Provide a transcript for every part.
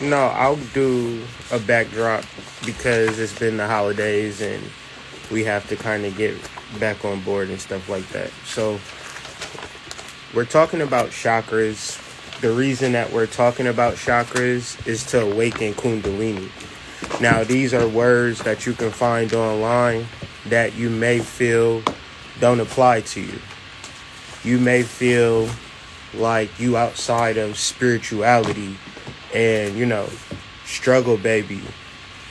No, I'll do a backdrop because it's been the holidays and we have to kind of get back on board and stuff like that. So, we're talking about chakras. The reason that we're talking about chakras is to awaken kundalini. Now, these are words that you can find online that you may feel don't apply to you. You may feel like you outside of spirituality and, struggle, baby.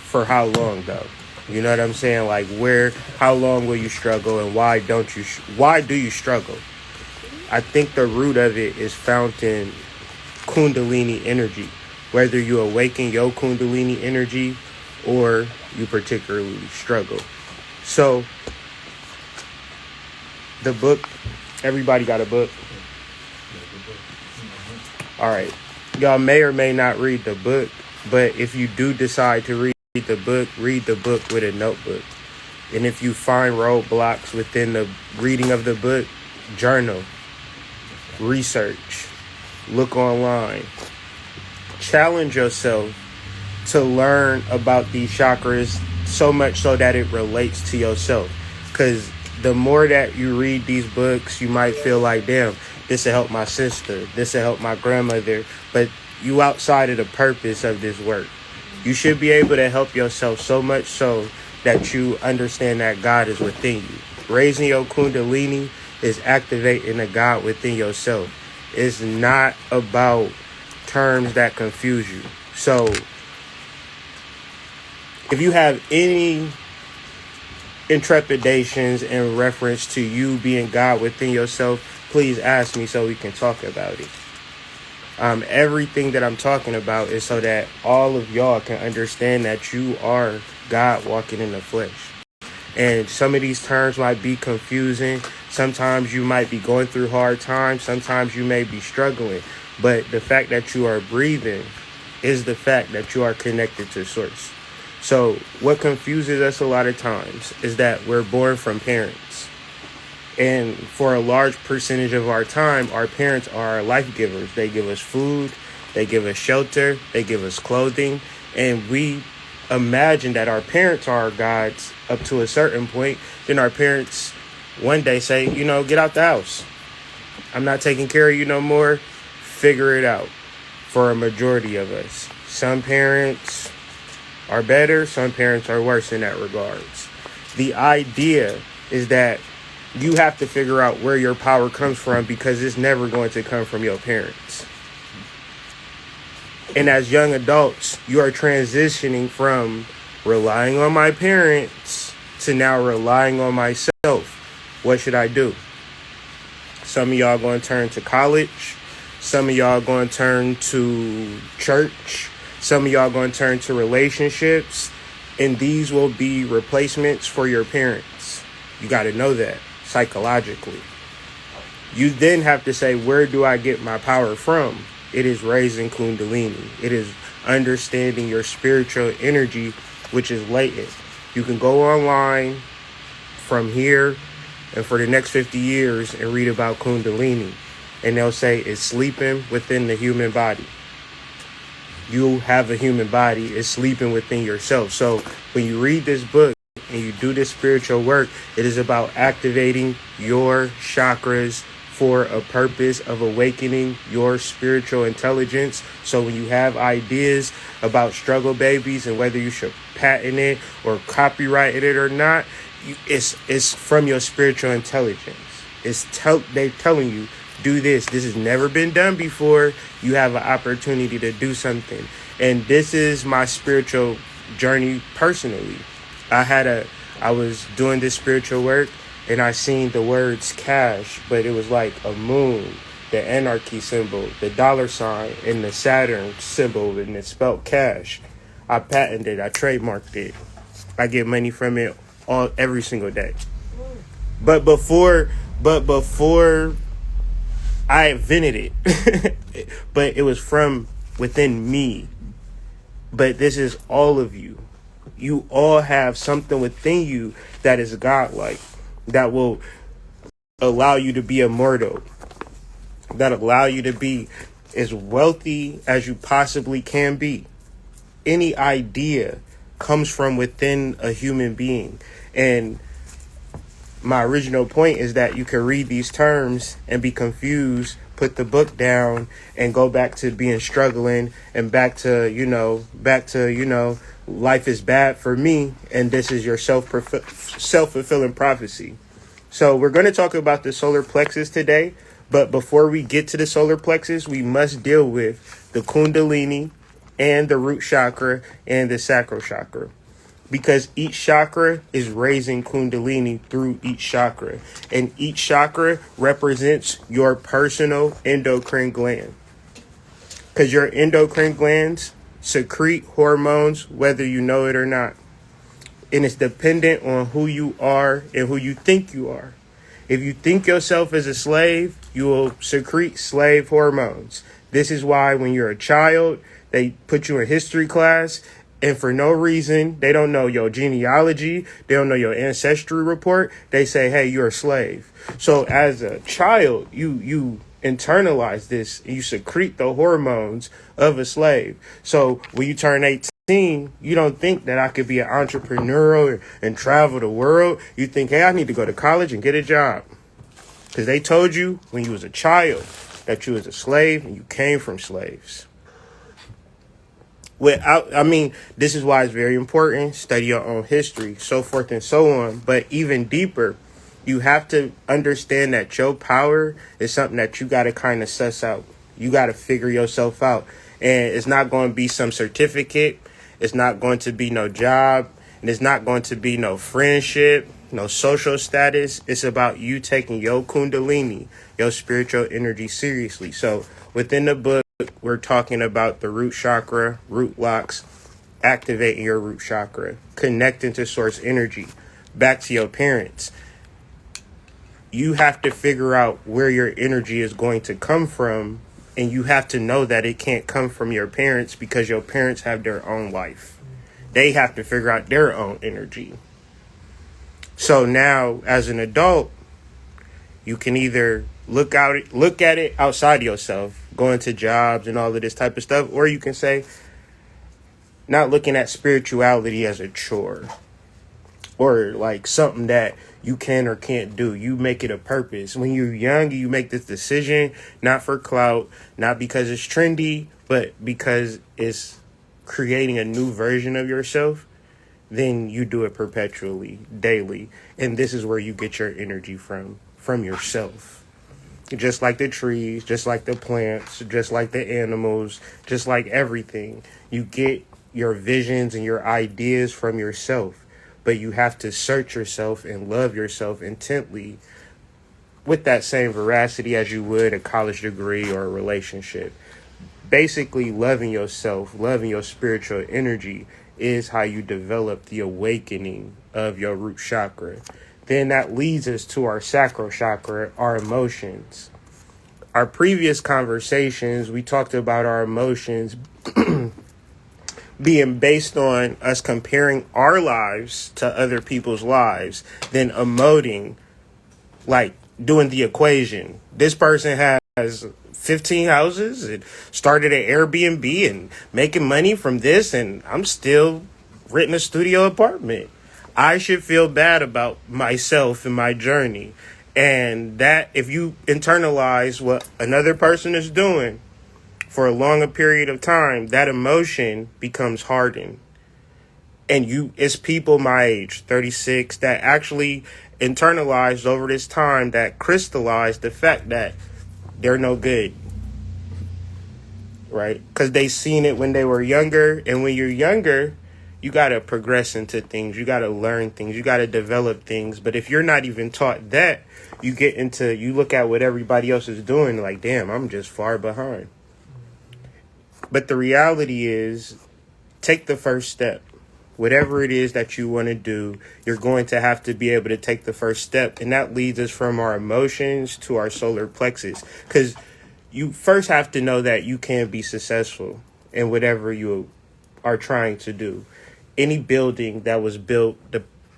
For how long, though? You know what I'm saying? Like, how long will you struggle and why do you struggle? I think the root of it is found in kundalini energy. Whether you awaken your kundalini energy or you particularly struggle. So, the book, everybody got a book? All right. Y'all may or may not read the book, but if you do decide to read the book with a notebook. And if you find roadblocks within the reading of the book, journal, research, look online, challenge yourself to learn about these chakras so much so that it relates to yourself. Because the more that you read these books, you might feel like, damn, this will help my sister, this will help my grandmother, but you outside of the purpose of this work. You should be able to help yourself so much so that you understand that God is within you. Raising your kundalini is activating the God within yourself. It's not about terms that confuse you. So, if you have any intrepidations in reference to you being God within yourself, please ask me so we can talk about it. Everything that I'm talking about is so that all of y'all can understand that you are God walking in the flesh. And some of these terms might be confusing. Sometimes you might be going through hard times. Sometimes you may be struggling. But the fact that you are breathing is the fact that you are connected to source. So what confuses us a lot of times is that we're born from parents. And for a large percentage of our time, our parents are our life givers. They give us food, they give us shelter, they give us clothing. And we imagine that our parents are our gods up to a certain point. Then our parents one day say, get out the house. I'm not taking care of you no more. Figure it out. For a majority of us. Some parents are better, some parents are worse in that regards. The idea is that you have to figure out where your power comes from because it's never going to come from your parents. And as young adults, you are transitioning from relying on my parents to now relying on myself. What should I do? Some of y'all going to turn to college. Some of y'all going to turn to church. Some of y'all going to turn to relationships. And these will be replacements for your parents. You got to know that psychologically. You then have to say, where do I get my power from? It is raising kundalini. It is understanding your spiritual energy, which is latent. You can go online from here and for the next 50 years and read about kundalini. And they'll say it's sleeping within the human body. You have a human body. It's sleeping within yourself. So when you read this book and you do this spiritual work, it is about activating your chakras for a purpose of awakening your spiritual intelligence. So when you have ideas about struggle babies and whether you should patent it or copyright it or not, it's from your spiritual intelligence. They're telling you, do this. This has never been done before. You have an opportunity to do something. And this is my spiritual journey personally. I was doing this spiritual work and I seen the words cash, but it was like a moon, the anarchy symbol, the dollar sign, and the Saturn symbol, and it spelled cash. I patented it. I trademarked it. I get money from it every single day. But before I invented it, but it was from within me. But this is all of you. You all have something within you that is godlike, that will allow you to be immortal, that allow you to be as wealthy as you possibly can be. any idea comes from within a human being. And my original point is that you can read these terms and be confused, put the book down, and go back to being struggling, and back to life is bad for me, and this is your self-fulfilling prophecy. So we're going to talk about the solar plexus today, but before we get to the solar plexus, we must deal with the kundalini and the root chakra and the sacral chakra, because each chakra is raising kundalini through each chakra, and each chakra represents your personal endocrine gland, because your endocrine glands secrete hormones whether you know it or not, and it's dependent on who you are and who you think you are. If you think yourself as a slave, you will secrete slave hormones. This is why when you're a child, they put you in history class, and for no reason, they don't know your genealogy, they don't know your ancestry report. They say, hey, you're a slave. So as a child, you internalize this, and you secrete the hormones of a slave. So when you turn 18, you don't think that I could be an entrepreneur and travel the world. You think, hey, I need to go to college and get a job. Because they told you when you was a child that you was a slave and you came from slaves. This is why it's very important. Study your own history, so forth and so on. But even deeper, you have to understand that your power is something that you got to kind of suss out. You got to figure yourself out. And it's not going to be some certificate. It's not going to be no job. And it's not going to be no friendship, no social status. It's about you taking your kundalini, your spiritual energy seriously. So within the book, we're talking about the root chakra, root locks, activating your root chakra, connecting to source energy, back to your parents. You have to figure out where your energy is going to come from, and you have to know that it can't come from your parents, because your parents have their own life. They have to figure out their own energy. So now, as an adult, you can either look at it outside yourself, go into jobs and all of this type of stuff, or you can say, not looking at spirituality as a chore or like something that you can or can't do. You make it a purpose. When you're young, you make this decision, not for clout, not because it's trendy, but because it's creating a new version of yourself. Then you do it perpetually, daily. And this is where you get your energy from yourself. Just like the trees, just like the plants, just like the animals, just like everything. You get your visions and your ideas from yourself, but you have to search yourself and love yourself intently with that same veracity as you would a college degree or a relationship. Basically, loving yourself, loving your spiritual energy is how you develop the awakening of your root chakra. Then that leads us to our sacral chakra, our emotions. Our previous conversations, we talked about our emotions being based on us comparing our lives to other people's lives, then emoting, like doing the equation. This person has 15 houses and started an Airbnb and making money from this, and I'm still renting a studio apartment. I should feel bad about myself and my journey. And that if you internalize what another person is doing for a longer period of time, that emotion becomes hardened. And it's people my age, 36, that actually internalized over this time, that crystallized the fact that they're no good. Right? Because they seen it when they were younger. And when you're younger, you got to progress into things. You got to learn things. You got to develop things. But if you're not even taught that, you look at what everybody else is doing like, damn, I'm just far behind. But the reality is, take the first step. Whatever it is that you want to do, you're going to have to be able to take the first step. And that leads us from our emotions to our solar plexus. Because you first have to know that you can be successful in whatever you are trying to do. Any building that was built,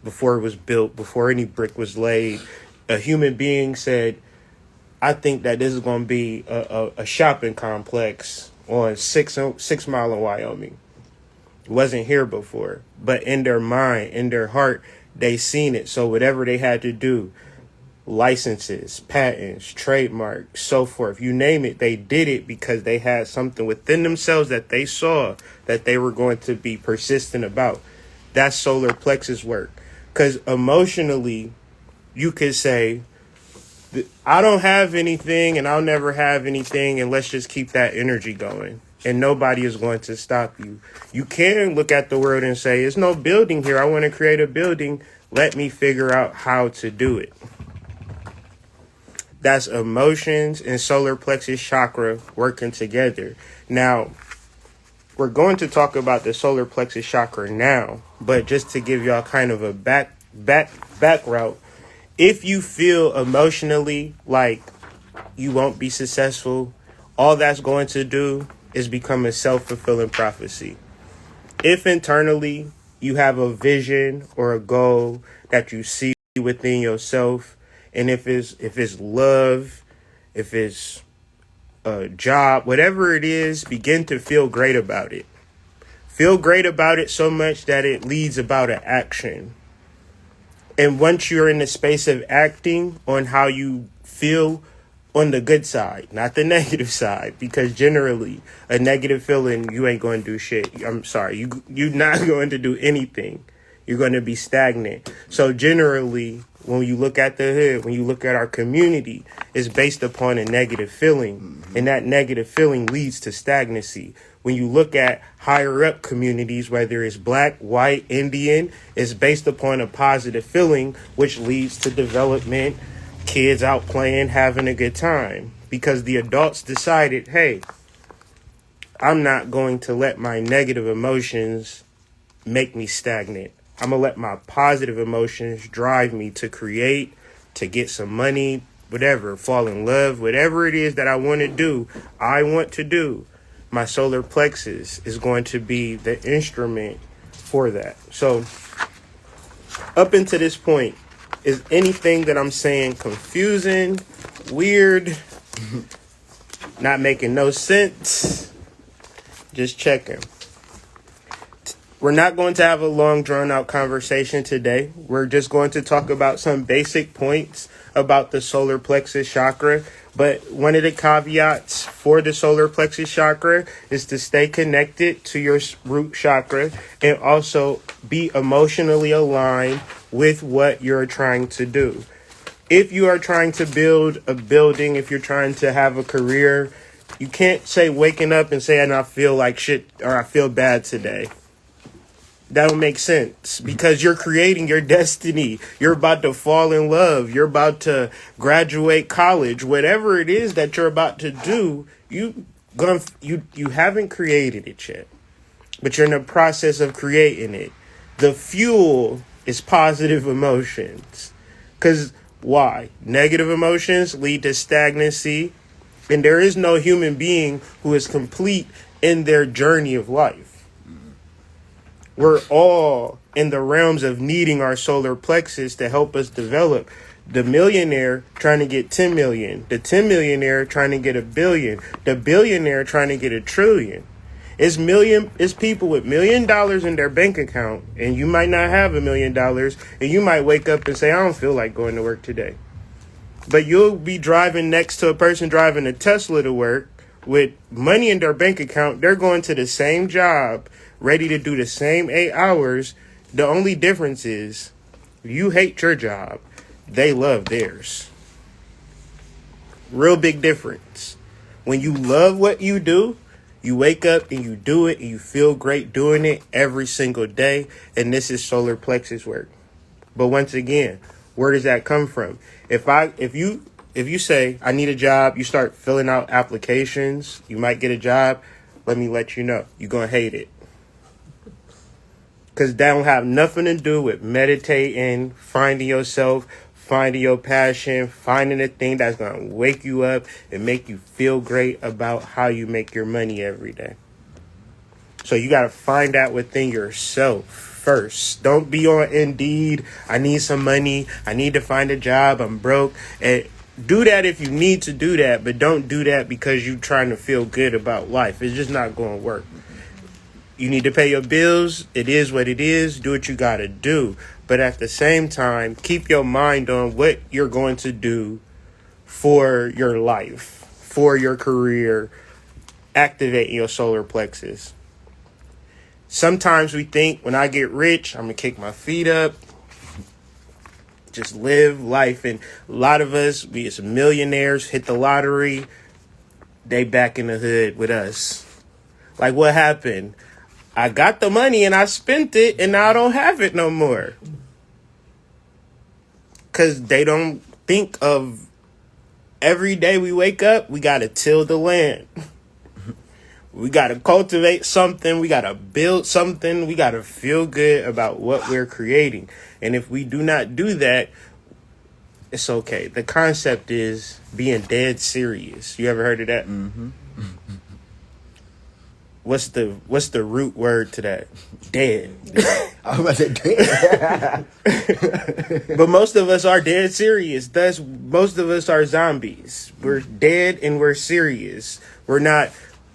before it was built, before any brick was laid, a human being said, I think that this is going to be a shopping complex on 6 Mile in Wyoming. wasn't here before, but in their mind, in their heart, they seen it. So whatever they had to do, licenses, patents, trademarks, so forth, you name it, they did it because they had something within themselves that they saw that they were going to be persistent about. That's solar plexus work. Because emotionally, you could say, I don't have anything and I'll never have anything, and let's just keep that energy going. And nobody is going to stop you. You can look at the world and say, there's no building here. I want to create a building. Let me figure out how to do it. That's emotions and solar plexus chakra working together. Now, we're going to talk about the solar plexus chakra now, but just to give y'all kind of a back route, if you feel emotionally like you won't be successful, all that's going to do is become a self-fulfilling prophecy. If internally you have a vision or a goal that you see within yourself, and if it's love, if it's a job, whatever it is, begin to feel great about it. Feel great about it so much that it leads about an action. And once you're in the space of acting on how you feel on the good side, not the negative side, because generally a negative feeling, you ain't going to do shit. I'm sorry, you're not going to do anything. You're going to be stagnant. So generally, when you look at the hood, when you look at our community, it's based upon a negative feeling. And that negative feeling leads to stagnancy. When you look at higher up communities, whether it's black, white, Indian, it's based upon a positive feeling, which leads to development, kids out playing, having a good time. Because the adults decided, hey, I'm not going to let my negative emotions make me stagnant. I'm going to let my positive emotions drive me to create, to get some money, whatever, fall in love, whatever it is that I want to do, I want to do. My solar plexus is going to be the instrument for that. So up until this point, is anything that I'm saying confusing, weird, not making no sense? Just checking. We're not going to have a long, drawn-out conversation today. We're just going to talk about some basic points about the solar plexus chakra. But one of the caveats for the solar plexus chakra is to stay connected to your root chakra and also be emotionally aligned with what you're trying to do. If you are trying to build a building, if you're trying to have a career, you can't say waking up and say, I feel like shit or I feel bad today. That don't make sense because you're creating your destiny. You're about to fall in love. You're about to graduate college. Whatever it is that you're about to do, you haven't created it yet, but you're in the process of creating it. The fuel is positive emotions. Because why? Negative emotions lead to stagnancy, and there is no human being who is complete in their journey of life. We're all in the realms of needing our solar plexus to help us develop. The millionaire trying to get 10 million, the 10 millionaire trying to get a billion, the billionaire trying to get a trillion. It's people with $1 million in their bank account, and you might not have $1 million, and you might wake up and say, I don't feel like going to work today. But you'll be driving next to a person driving a Tesla to work with money in their bank account. They're going to the same job, ready to do the same 8 hours. The only difference is you hate your job. They love theirs. Real big difference. When you love what you do, you wake up and you do it and you feel great doing it every single day. And this is solar plexus work. But once again, where does that come from? If you say, I need a job, you start filling out applications, you might get a job. Let me let you know, you're going to hate it. Because that don't have nothing to do with meditating, finding yourself, finding your passion, finding a thing that's going to wake you up and make you feel great about how you make your money every day. So you got to find that within yourself first. Don't be on Indeed. I need some money. I need to find a job. I'm broke. And do that if you need to do that, but don't do that because you're trying to feel good about life. It's just not going to work. You need to pay your bills. It is what it is. Do what you got to do. But at the same time, keep your mind on what you're going to do for your life, for your career, activating your solar plexus. Sometimes we think when I get rich, I'm going to kick my feet up, just live life. And a lot of us, we as millionaires, hit the lottery, they back in the hood with us. Like, what happened? I got the money and I spent it and now I don't have it no more. Because they don't think of every day we wake up, we got to till the land. We got to cultivate something. We got to build something. We got to feel good about what we're creating. And if we do not do that, it's okay. The concept is being dead serious. You ever heard of that? Mm-hmm. What's the root word to that? Dead. I was about to say dead. But most of us are dead serious. Thus, most of us are zombies. We're dead and we're serious. We're not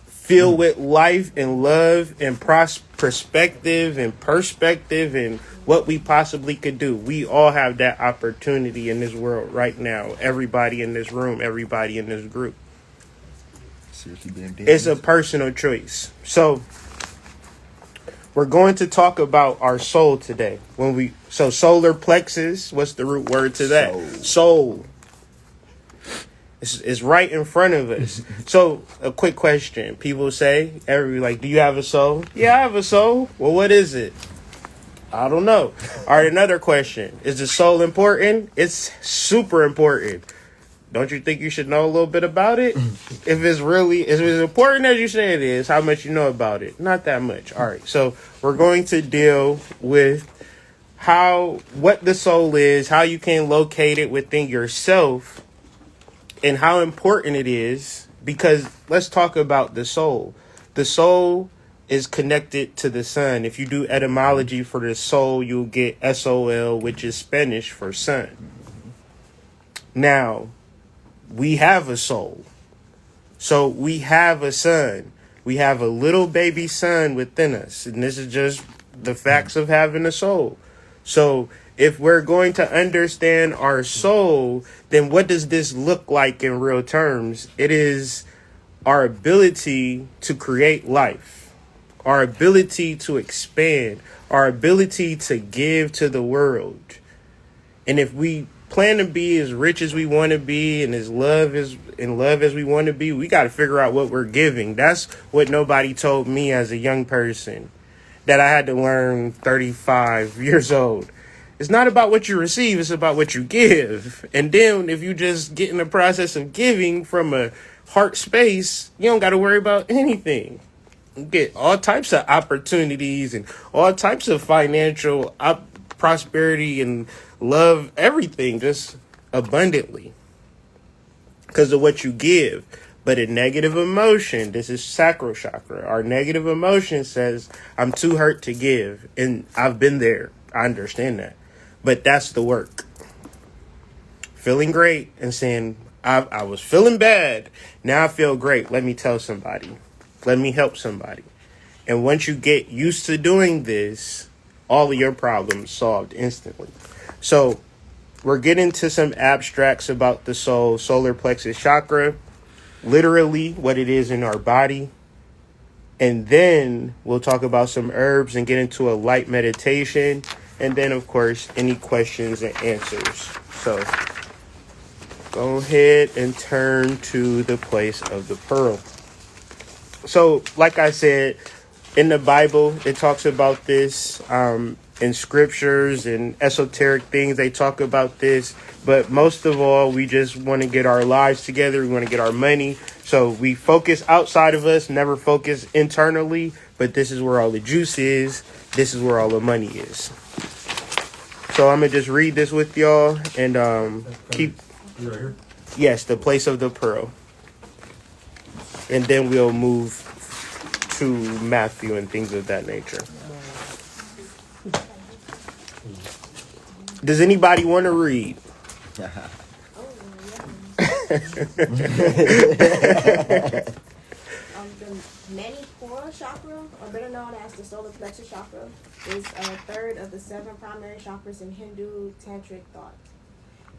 filled with life and love and perspective and what we possibly could do. We all have that opportunity in this world right now. Everybody in this room, everybody in this group. Seriously, being dead. It's a personal choice. So we're going to talk about our soul today. So solar plexus, what's the root word to that? Soul. It's right in front of us. So a quick question. People say, do you have a soul? Yeah, I have a soul. Well, what is it? I don't know. All right, another question. Is the soul important? It's super important. Don't you think you should know a little bit about it? If it's important as you say it is, how much you know about it? Not that much. All right. So we're going to deal with what the soul is, how you can locate it within yourself, and how important it is. Because let's talk about the soul. The soul is connected to the sun. If you do etymology for the soul, you'll get SOL, which is Spanish for sun. Now, we have a soul. So we have a son. We have a little baby son within us. And this is just the facts of having a soul. So if we're going to understand our soul, then what does this look like in real terms? It is our ability to create life, our ability to expand, our ability to give to the world. And if we plan to be as rich as we want to be and as love as we want to be, we got to figure out what we're giving. That's what nobody told me as a young person that I had to learn 35 years old. It's not about what you receive, it's about what you give. And then if you just get in the process of giving from a heart space, you don't got to worry about anything. You get all types of opportunities and all types of financial prosperity and love, everything, just abundantly because of what you give. But a negative emotion, this is sacral chakra. Our negative emotion says, I'm too hurt to give. And I've been there. I understand that. But that's the work. Feeling great and saying, I was feeling bad. Now I feel great. Let me tell somebody. Let me help somebody. And once you get used to doing this, all of your problems solved instantly. So we're getting to some abstracts about the soul, solar plexus chakra, literally what it is in our body. And then we'll talk about some herbs and get into a light meditation. And then, of course, any questions and answers. So go ahead and turn to the place of the pearl. So, like I said, in the Bible, it talks about this. In scriptures and esoteric things, they talk about this. But most of all, we just want to get our lives together. We want to get our money. So we focus outside of us, never focus internally. But this is where all the juice is. This is where all the money is. So I'm going to just read this with y'all and keep... Right here? Yes, the place of the pearl. And then we'll move to Matthew and things of that nature. Does anybody want to read? The Manipura chakra, or better known as the solar plexus chakra is a third of the 7 primary chakras in Hindu tantric thought.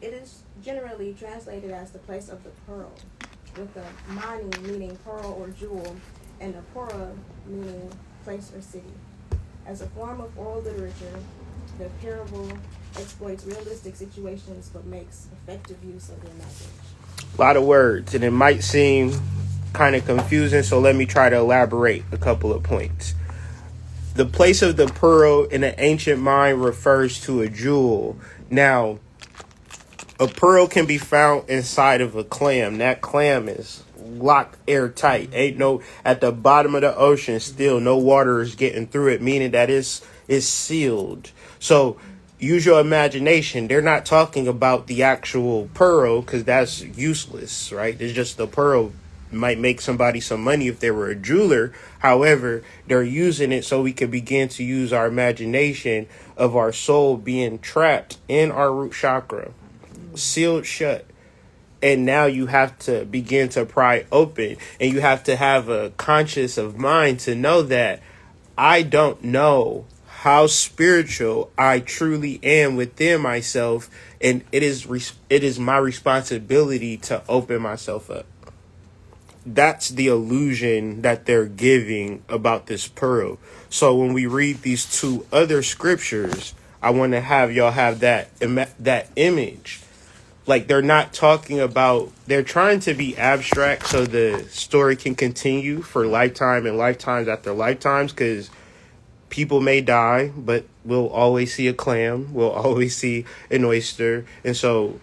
It is generally translated as the place of the pearl, with the mani meaning pearl or jewel, and the pura meaning place or city. As a form of oral literature, the parable exploits realistic situations but makes effective use of the imagination. A lot of words, and it might seem kind of confusing, so let me try to elaborate a couple of points. The place of the pearl in the ancient mind refers to a jewel. Now, a pearl can be found inside of a clam. That clam is locked airtight. Ain't no, at the bottom of the ocean, still no water is getting through it, meaning that it's sealed. So use your imagination. They're not talking about the actual pearl because that's useless, right? It's just the pearl might make somebody some money if they were a jeweler. However, they're using it so we can begin to use our imagination of our soul being trapped in our root chakra, sealed shut. And now you have to begin to pry open, and you have to have a conscious of mind to know that I don't know how spiritual I truly am within myself, and it is my responsibility to open myself up. That's the illusion that they're giving about this pearl. So when we read these 2 other scriptures, I want to have y'all have that image. Like, they're not talking about, they're trying to be abstract so the story can continue for lifetime and lifetimes after lifetimes, because people may die, but we'll always see a clam, we'll always see an oyster. And so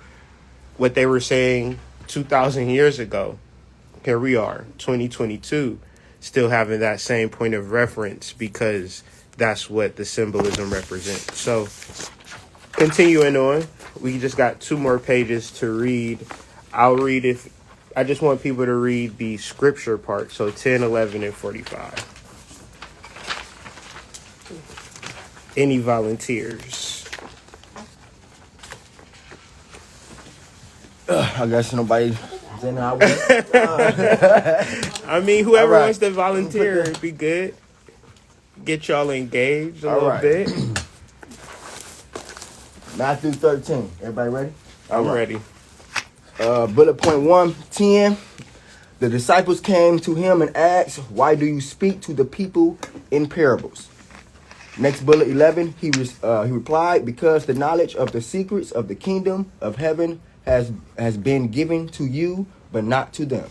what they were saying 2,000 years ago, here we are, 2022, still having that same point of reference because that's what the symbolism represents. So continuing on, we just got 2 more pages to read. I'll read if I just want people to read the scripture part. So 10, 11, and 45. Any volunteers? I guess nobody. Then I I mean, whoever All right. wants to volunteer, it'd be good. Get y'all engaged a All little right. bit. Matthew 13. Everybody ready? I'm ready. Bullet point 1:10. The disciples came to him and asked, "Why do you speak to the people in parables?" Next bullet 11. He replied, "Because the knowledge of the secrets of the kingdom of heaven has been given to you, but not to them."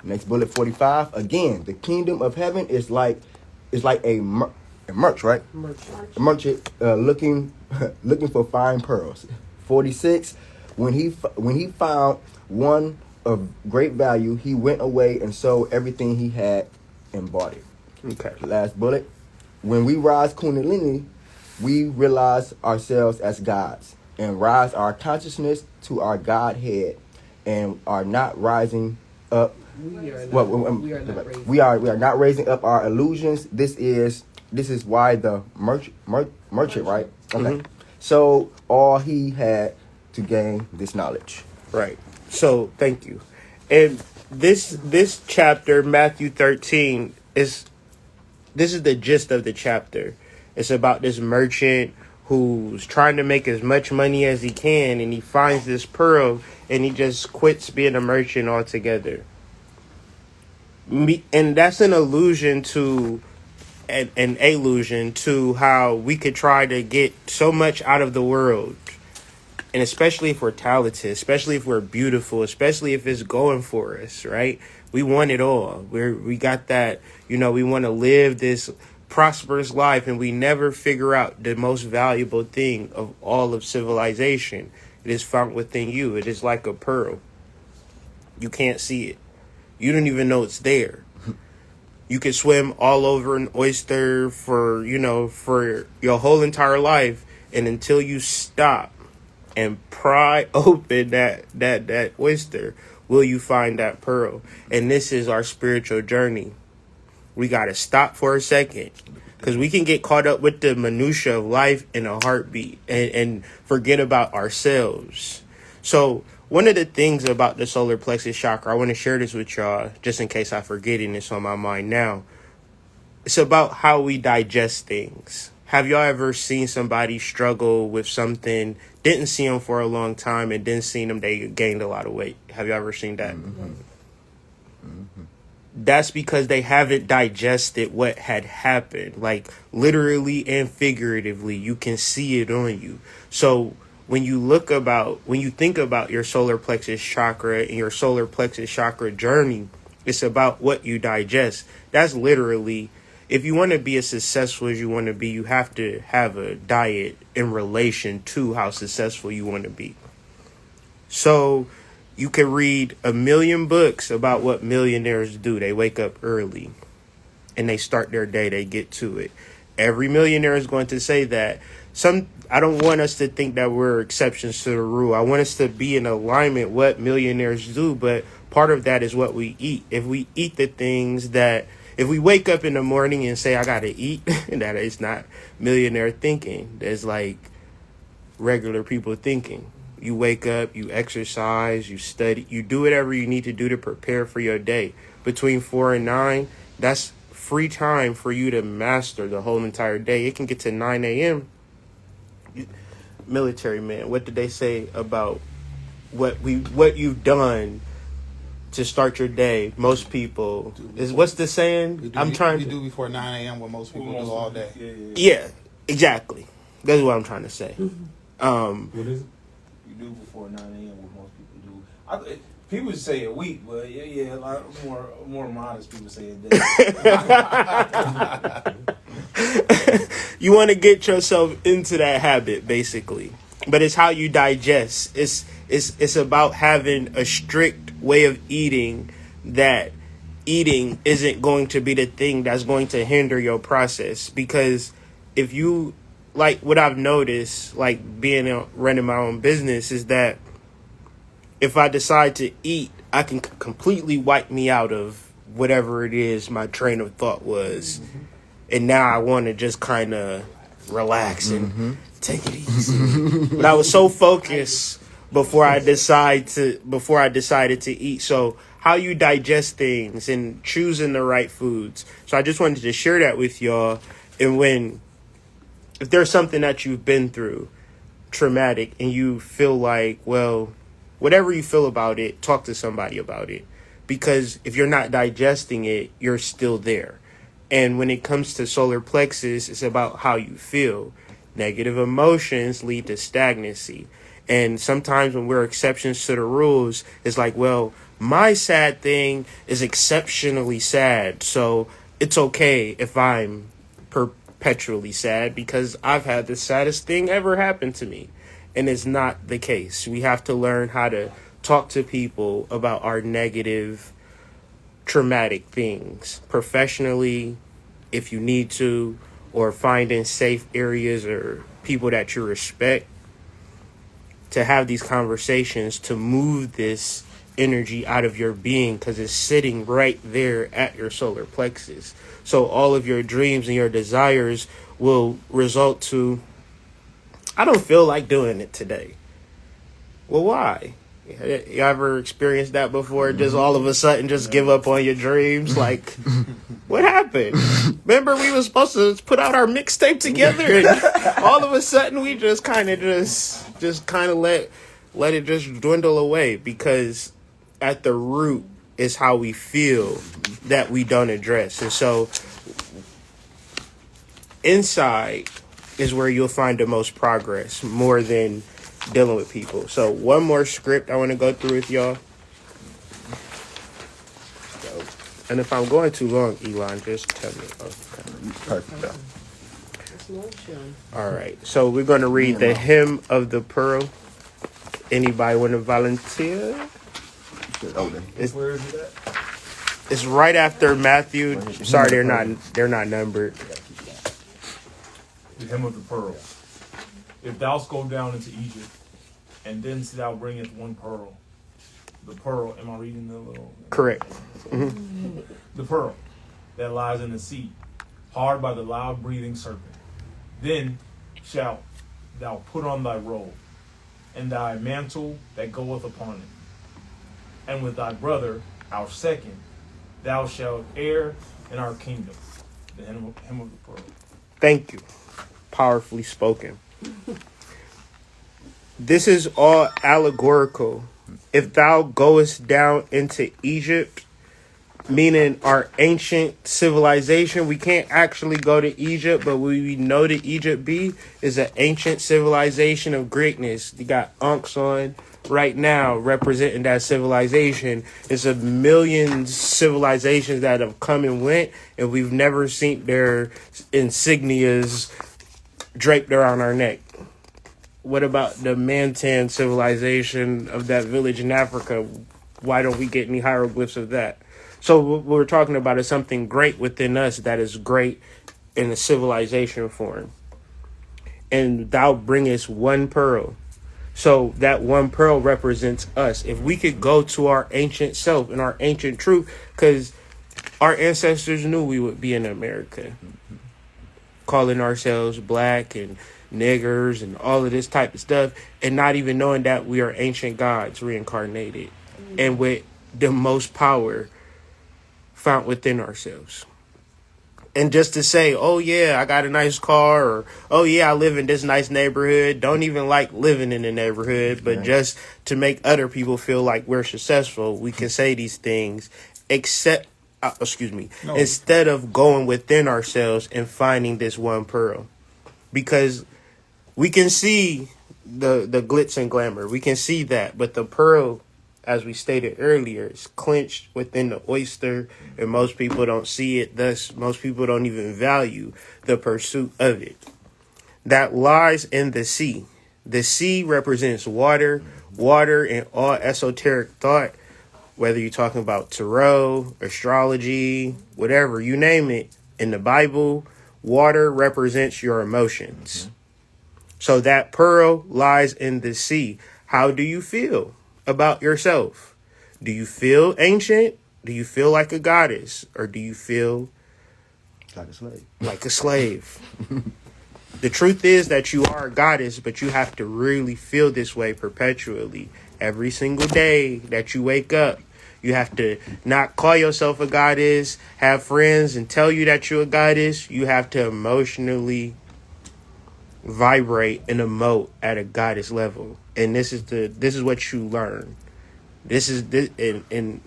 Next bullet 45. Again, the kingdom of heaven is like a merchant, right? A merchant looking for fine pearls. 46. When he found one of great value, he went away and sold everything he had and bought it. Okay. Last bullet. When we rise kundalini, we realize ourselves as gods and rise our consciousness to our Godhead, and are not rising up. We are not raising up our illusions. This is why the merchant, right? Okay. So all he had to gain this knowledge. Right. So thank you. And this chapter, Matthew 13, this is the gist of the chapter. It's about this merchant who's trying to make as much money as he can, and he finds this pearl, and he just quits being a merchant altogether. And that's an allusion to an allusion to how we could try to get so much out of the world. And especially if we're talented, especially if we're beautiful, especially if it's going for us, right? We want it all. We got that, we want to live this prosperous life, and we never figure out the most valuable thing of all of civilization. It is found within you. It is like a pearl. You can't see it. You don't even know it's there. You could swim all over an oyster for your whole entire life, and until you stop and pry open that oyster, will you find that pearl? And this is our spiritual journey. We got to stop for a second, because we can get caught up with the minutia of life in a heartbeat and forget about ourselves. So one of the things about the solar plexus chakra, I want to share this with y'all just in case I forget it and it's on my mind now. it's about how we digest things. Have y'all ever seen somebody struggle with something, didn't see them for a long time, and then seen them, they gained a lot of weight? Have y'all ever seen that? That's because they haven't digested what had happened. Like, literally and figuratively, you can see it on you. So when you think about your solar plexus chakra and your solar plexus chakra journey, it's about what you digest. That's literally, if you want to be as successful as you want to be, you have to have a diet in relation to how successful you want to be. So you can read a million books about what millionaires do. They wake up early and they start their day, they get to it. Every millionaire is going to say that. I don't want us to think that we're exceptions to the rule. I want us to be in alignment what millionaires do, but part of that is what we eat. If we eat the things that, if we wake up in the morning and say, I got to eat, that is not millionaire thinking. That's like regular people thinking. You wake up, you exercise, you study, you do whatever you need to do to prepare for your day. Between 4 and 9, that's free time for you to master the whole entire day. It can get to 9 a.m. Military man, what did they say about what you've done to start your day? Most people what's the saying? You do before 9 a.m. what most people do all day. Yeah, exactly. That's what I'm trying to say. What is it? You do before 9 a.m. what most people do. People say a week, but a lot more modest people say a day. You want to get yourself into that habit, basically. But it's how you digest. It's about having a strict way of eating, that eating isn't going to be the thing that's going to hinder your process. Because if you, like what I've noticed, like running my own business, is that if I decide to eat, I can completely wipe me out of whatever it is my train of thought was. And now I want to just kind of relax and take it easy. But I was so focused before I decided to eat. So how you digest things and choosing the right foods. So I just wanted to share that with y'all. And if there's something that you've been through, traumatic, and you feel like, well, whatever you feel about it, talk to somebody about it. Because if you're not digesting it, you're still there. And when it comes to solar plexus, it's about how you feel. Negative emotions lead to stagnancy. And sometimes when we're exceptions to the rules, it's like, well, my sad thing is exceptionally sad. So it's okay if I'm perpetually sad because I've had the saddest thing ever happen to me. And it's not the case. We have to learn how to talk to people about our negative, traumatic things professionally, if you need to, or finding safe areas or people that you respect, to have these conversations to move this energy out of your being, because it's sitting right there at your solar plexus. So all of your dreams and your desires will result to, I don't feel like doing it today. Well, why? You ever experienced that before? Just all of a sudden just give up on your dreams? Like, what happened? Remember we were supposed to put out our mixtape together, and all of a sudden we just kind of let it just dwindle away, because at the root is how we feel that we don't address. And so inside is where you'll find the most progress, more than dealing with people. So one more script I want to go through with y'all. And if I'm going too long, Elon, just tell me. Okay. Perfect. All right. So we're going to read the Hymn of the Pearl. Anybody want to volunteer? Where is it at? It's right after Matthew. Sorry, they're not numbered. The Hymn of the Pearl. If thou go down into Egypt, and thence thou bringest one pearl. The pearl, am I reading the little? Correct. Mm-hmm. The pearl that lies in the sea, hard by the loud breathing serpent. Then shalt thou put on thy robe, and thy mantle that goeth upon it. And with thy brother, our second, thou shalt heir in our kingdom. the hem of the pearl. Thank you. Powerfully spoken. This is all allegorical. If thou goest down into Egypt, meaning our ancient civilization, we can't actually go to Egypt, but what we know that Egypt be is an ancient civilization of greatness. You got unks on right now representing that civilization. It's a million civilizations that have come and went, and we've never seen their insignias draped around our neck. What about the Mantan civilization of that village in Africa? Why don't we get any hieroglyphs of that? So what we're talking about is something great within us that is great in a civilization form. And thou bringest one pearl. So that one pearl represents us. If we could go to our ancient self and our ancient truth, because our ancestors knew we would be in America, calling ourselves black and niggers and all of this type of stuff, and not even knowing that we are ancient gods reincarnated and with the most power found within ourselves. And just to say, oh yeah, I got a nice car, or oh yeah, I live in this nice neighborhood, don't even like living in the neighborhood, but just to make other people feel like we're successful, we can say these things, except instead of going within ourselves and finding this one pearl. Because we can see the glitz and glamour, we can see that, but the pearl, as we stated earlier, is clenched within the oyster, and most people don't see it. Thus, most people don't even value the pursuit of it. That lies in the sea. The sea represents water and all esoteric thought, whether you're talking about tarot, astrology, whatever, you name it. In the Bible, water represents your emotions. So that pearl lies in the sea. How do you feel about yourself? Do you feel ancient? Do you feel like a goddess? Or do you feel Like a slave. like a slave? The truth is that you are a goddess, but you have to really feel this way perpetually. Every single day that you wake up, you have to not call yourself a goddess, have friends and tell you that you're a goddess. You have to emotionally vibrate and emote at a goddess level. And this is what you learn. And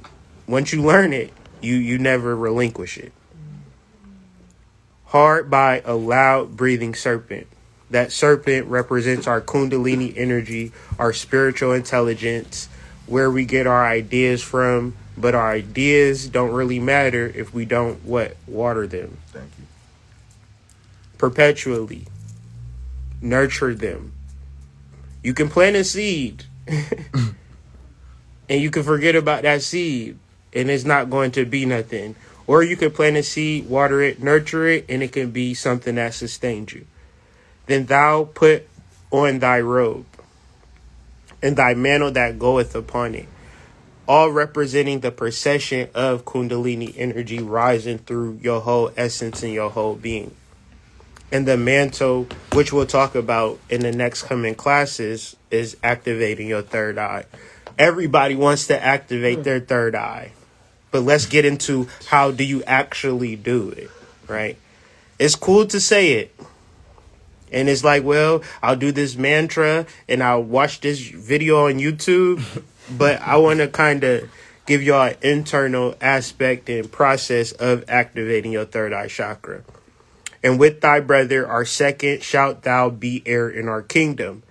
once you learn it, you never relinquish it. Hard by a loud breathing serpent. That serpent represents our kundalini energy, our spiritual intelligence, where we get our ideas from, but our ideas don't really matter if we don't water them. Thank you. Perpetually. Nurture them. You can plant a seed and you can forget about that seed and it's not going to be nothing. Or you can plant a seed, water it, nurture it, and it can be something that sustains you. Then thou put on thy robe and thy mantle that goeth upon it, all representing the procession of kundalini energy rising through your whole essence and your whole being. And the mantle, which we'll talk about in the next coming classes, is activating your third eye. Everybody wants to activate their third eye. But let's get into how do you actually do it, right? It's cool to say it. And it's like, well, I'll do this mantra and I'll watch this video on YouTube. But I want to kind of give y'all an internal aspect and process of activating your third eye chakra. And with thy brother, our second, shalt thou be heir in our kingdom.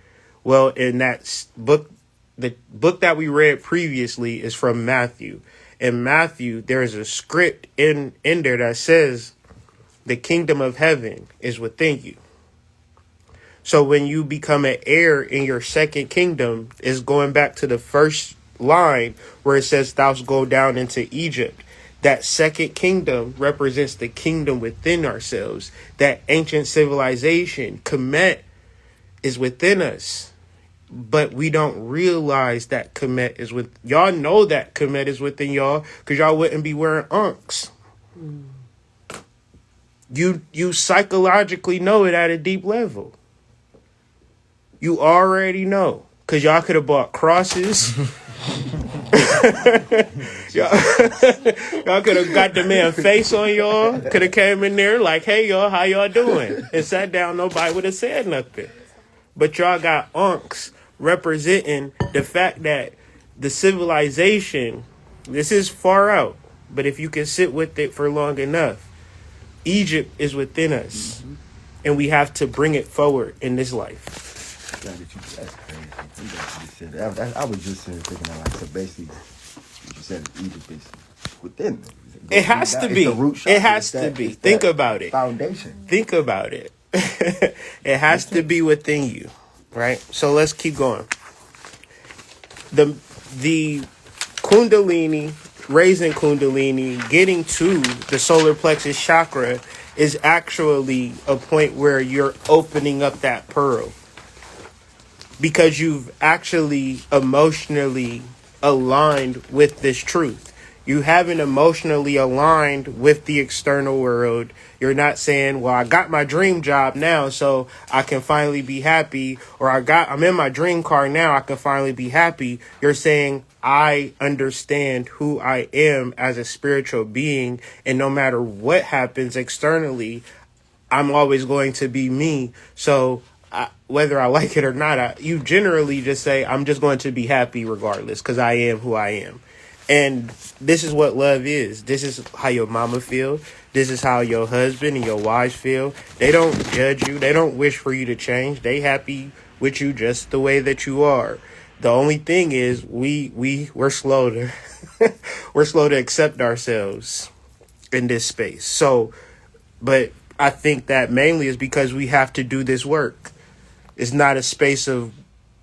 Well, in that book, the book that we read previously is from Matthew. In Matthew, there is a script in there that says the kingdom of heaven is within you. So when you become an heir in your second kingdom, is going back to the first line where it says thou go down into Egypt. That second kingdom represents the kingdom within ourselves. That ancient civilization, Kemet, is within us. But we don't realize that Kemet is with y'all. Know that Kemet is within y'all because y'all wouldn't be wearing unks. You psychologically know it at a deep level. You already know because y'all could have bought crosses. y'all could have got the man face on y'all. Could have came in there like, hey, y'all, how y'all doing? And sat down, nobody would have said nothing. But y'all got unks representing the fact that the civilization, this is far out, but if you can sit with it for long enough, Egypt is within us, and we have to bring it forward in this life. That's crazy. I was just thinking like, so basically, you said Egypt is within them. It has to be. It has to be. Think about it. Foundation. Think about it. It has to be within you, right? So let's keep going. The kundalini, raising kundalini, getting to the solar plexus chakra is actually a point where you're opening up that pearl. Because you've actually emotionally aligned with this truth. You haven't emotionally aligned with the external world. You're not saying, well, I got my dream job now, so I can finally be happy. Or I'm in my dream car now, I can finally be happy. You're saying, I understand who I am as a spiritual being. And no matter what happens externally, I'm always going to be me. So whether I like it or not, you generally just say, I'm just going to be happy regardless because I am who I am. And this is what love is. This is how your mama feel. This is how your husband and your wives feel. They don't judge you. They don't wish for you to change. They happy with you just the way that you are. The only thing is we're slow to we're slow to accept ourselves in this space. So, but I think that mainly is because we have to do this work. It's not a space of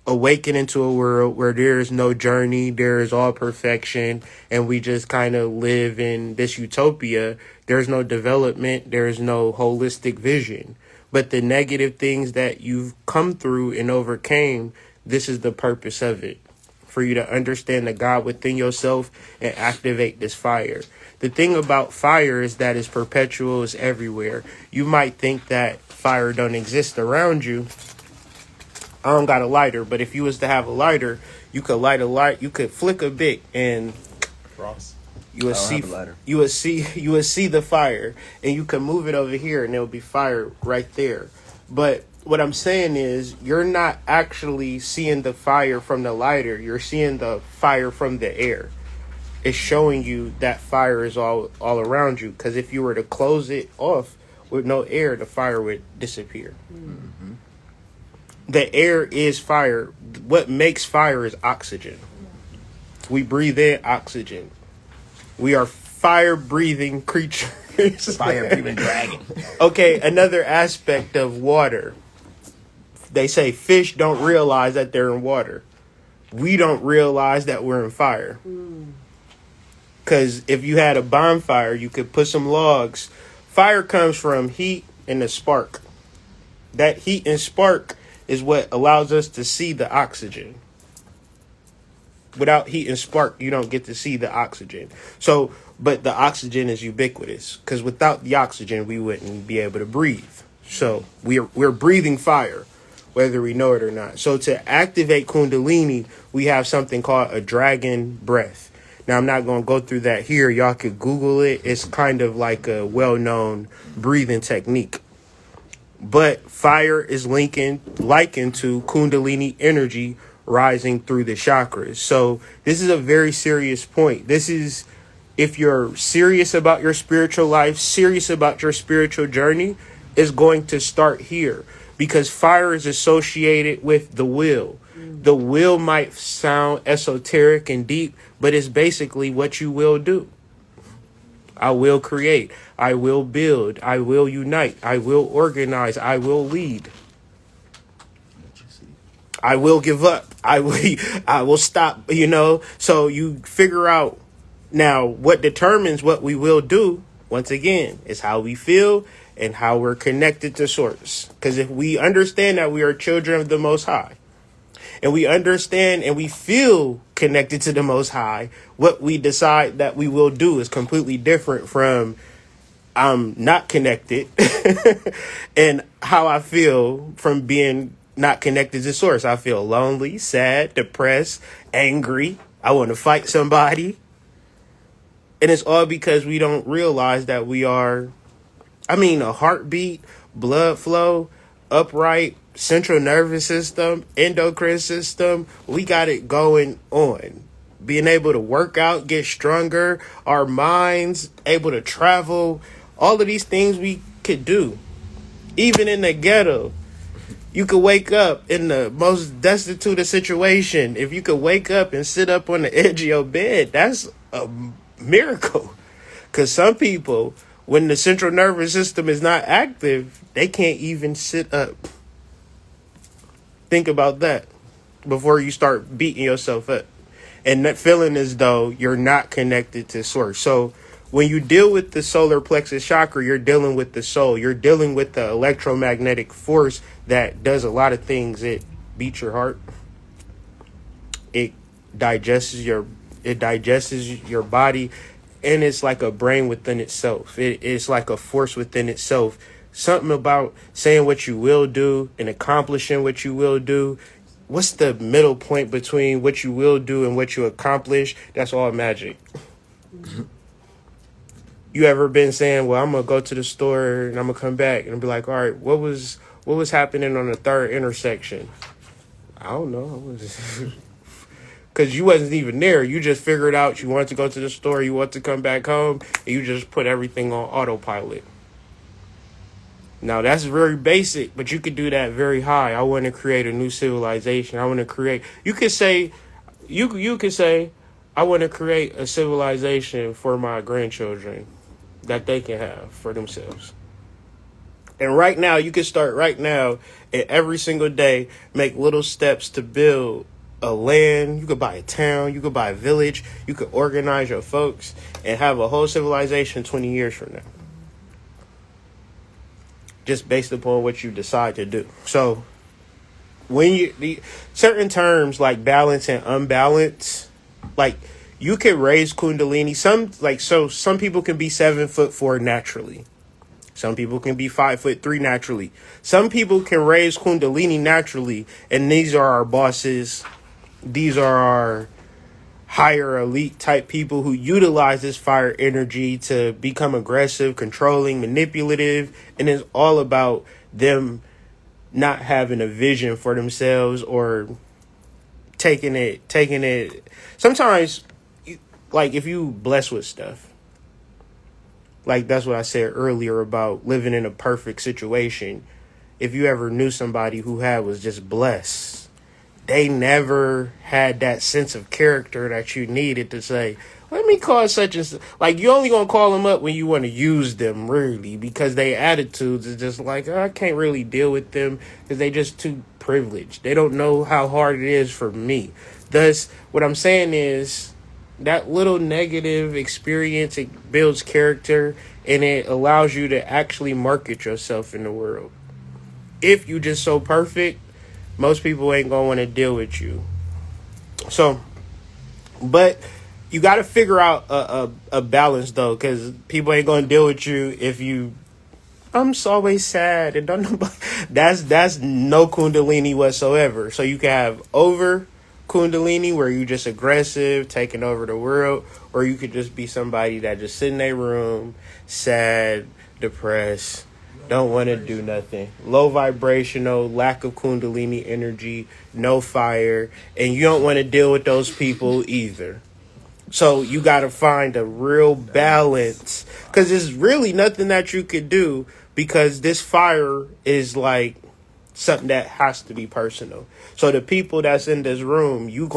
awakening to a world where there is no journey, there is all perfection, and we just kind of live in this utopia. There's no development, there's no holistic vision. But the negative things that you've come through and overcame, this is the purpose of it. For you to understand the God within yourself and activate this fire. The thing about fire is that it's perpetual, it's everywhere. You might think that fire don't exist around you. I don't got a lighter, but if you was to have a lighter, you could light a light, you could flick a bit and you would see the fire, and you could move it over here and there'll be fire right there. But what I'm saying is you're not actually seeing the fire from the lighter, you're seeing the fire from the air. It's showing you that fire is all around you, because if you were to close it off with no air, the fire would disappear. Mm-hmm. The air is fire. What makes fire is oxygen. We breathe in oxygen. We are fire-breathing creatures. Fire-breathing dragon. Okay, another aspect of water. They say fish don't realize that they're in water. We don't realize that we're in fire. Because if you had a bonfire, you could put some logs. Fire comes from heat and a spark. That heat and spark is what allows us to see the oxygen. Without heat and spark, you don't get to see the oxygen. So, but the oxygen is ubiquitous, because without the oxygen, we wouldn't be able to breathe. So we're breathing fire, whether we know it or not. So to activate Kundalini, we have something called a dragon breath. Now, I'm not going to go through that here. Y'all could Google it. It's kind of like a well-known breathing technique. But fire is likened to Kundalini energy rising through the chakras. So this is a very serious point. This is, if you're serious about your spiritual life, serious about your spiritual journey, is going to start here. Because fire is associated with the will. The will might sound esoteric and deep, but it's basically what you will do. I will create. I will build. I will unite. I will organize. I will lead. I will give up. I will stop, So you figure out now what determines what we will do, once again, is how we feel and how we're connected to source. Because if we understand that we are children of the Most High, and we understand and we feel connected to the Most High, what we decide that we will do is completely different from I'm not connected and how I feel from being not connected to source. I feel lonely, sad, depressed, angry, I want to fight somebody. And it's all because we don't realize that we are, a heartbeat, blood flow, upright, central nervous system, endocrine system. We got it going on. Being able to work out, get stronger, our minds able to travel, all of these things we could do. Even in the ghetto, you could wake up in the most destitute of situation. If you could wake up and sit up on the edge of your bed, that's a miracle. Because some people, when the central nervous system is not active, they can't even sit up. Think about that before you start beating yourself up. And that feeling as though you're not connected to source. So when you deal with the solar plexus chakra, you're dealing with the soul. You're dealing with the electromagnetic force that does a lot of things. It beats your heart. It digests your body. And it's like a brain within itself. It's like a force within itself. Something about saying what you will do and accomplishing what you will do. What's the middle point between what you will do and what you accomplish? That's all magic. You ever been saying, well, I'm going to go to the store and I'm going to come back and be like, all right, what was happening on the third intersection? I don't know. Because you wasn't even there. You just figured out you wanted to go to the store, you want to come back home, and you just put everything on autopilot. Now, that's very basic, but you could do that very high. I want to create a new civilization. I want to create... You could say, I want to create a civilization for my grandchildren that they can have for themselves. And right now, you can start right now, and every single day, make little steps to build a land. You could buy a town. You could buy a village. You could organize your folks and have a whole civilization 20 years from now. Just based upon what you decide to do. So when certain terms like balance and unbalance, like you can raise kundalini. Some people can be 7'4" naturally. Some people can be 5'3" naturally. Some people can raise kundalini naturally. And these are our bosses. These are our higher elite type people who utilize this fire energy to become aggressive, controlling, manipulative, and it's all about them not having a vision for themselves or taking it. Sometimes, like if you bless with stuff, like that's what I said earlier about living in a perfect situation. If you ever knew somebody who was just blessed, they never had that sense of character that you needed to say, let me call such and such. Like, you only going to call them up when you want to use them, really, because their attitudes is just like, I can't really deal with them because they just too privileged. They don't know how hard it is for me. Thus, what I'm saying is that little negative experience, it builds character and it allows you to actually market yourself in the world. If you just so perfect, most people ain't gonna want to deal with you. So, but you got to figure out a balance though, because people ain't gonna deal with you if you. I'm so always sad and don't know. That's no kundalini whatsoever. So you can have over kundalini where you just aggressive, taking over the world, or you could just be somebody that just sit in their room, sad, depressed. Don't want to do nothing. Low vibrational, lack of kundalini energy, no fire. And you don't want to deal with those people either. So you got to find a real balance. Because there's really nothing that you could do. Because this fire is like something that has to be personal. So the people that's in this room, you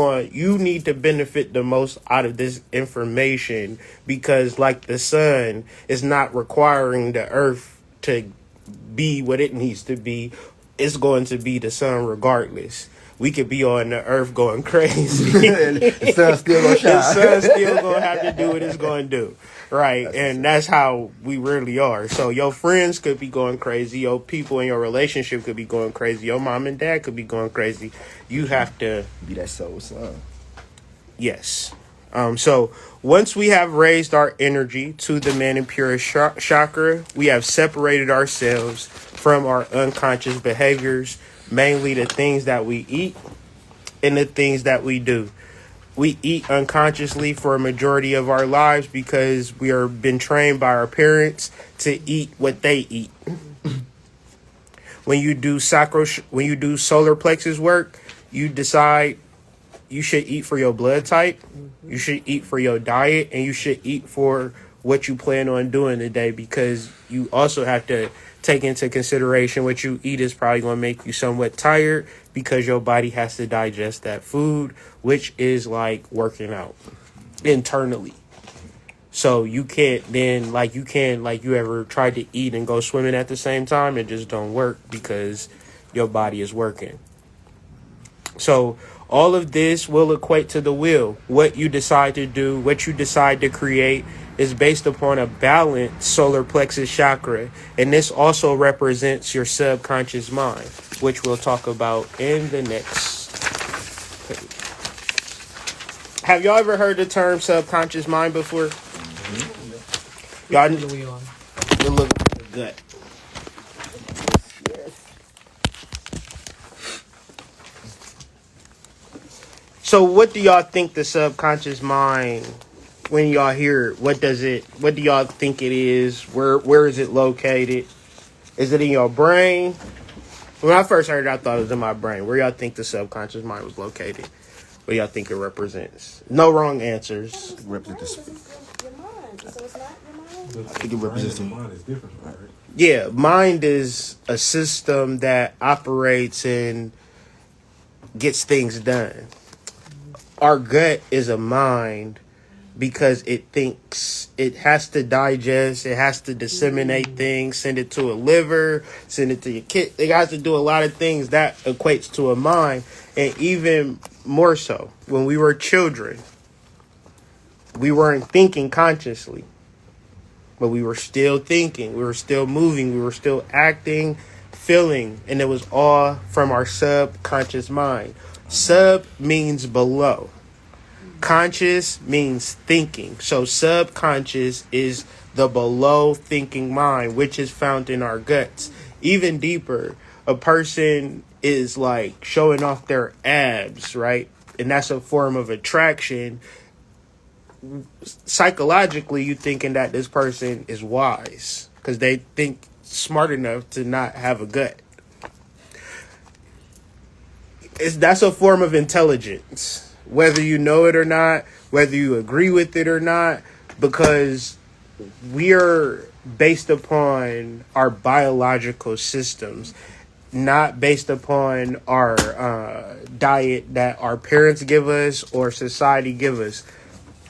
need to benefit the most out of this information. Because like the sun is not requiring the earth to be what it needs to be. It's going to be the sun regardless. We could be on the earth going crazy. The sun's still gonna shine. The sun's still gonna have to do what it's gonna do. Right. That's how we really are. So your friends could be going crazy, your people in your relationship could be going crazy, your mom and dad could be going crazy. You have to be that soul son. Yes. So once we have raised our energy to the Manipura chakra, we have separated ourselves from our unconscious behaviors, mainly the things that we eat and the things that we do. we eat unconsciously for a majority of our lives because we are been trained by our parents to eat what they eat. When you do solar plexus work, you decide you should eat for your blood type, you should eat for your diet, and you should eat for what you plan on doing today, because you also have to take into consideration what you eat is probably going to make you somewhat tired because your body has to digest that food, which is like working out internally. So you can't then, like you ever tried to eat and go swimming at the same time, it just don't work because your body is working. So all of this will equate to the will. What you decide to do, what you decide to create, is based upon a balanced solar plexus chakra. And this also represents your subconscious mind, which we'll talk about in the next page. Have y'all ever heard the term subconscious mind before? Mm-hmm. Y'all know the look at the gut. So what do y'all think the subconscious mind, when y'all hear it, what do y'all think it is? Where is it located? Is it in your brain? When I first heard it, I thought it was in my brain. Where y'all think the subconscious mind was located? What do y'all think it represents? No wrong answers. Your mind. So it's not your mind? I think it represents Brain and mind is different, right? Yeah, mind is a system that operates and gets things done. Our gut is a mind because it thinks, it has to digest, it has to disseminate things, send it to a liver, send it to your kid. It has to do a lot of things that equates to a mind. And even more so, when we were children, we weren't thinking consciously, but we were still thinking, we were still moving, we were still acting, feeling, and it was all from our subconscious mind. Sub means below. Conscious means thinking. So subconscious is the below thinking mind, which is found in our guts. Even deeper, a person is like showing off their abs, right? And that's a form of attraction. Psychologically, you thinking that this person is wise because they think smart enough to not have a gut. That's a form of intelligence, whether you know it or not, whether you agree with it or not, because we are based upon our biological systems, not based upon our diet that our parents give us or society give us.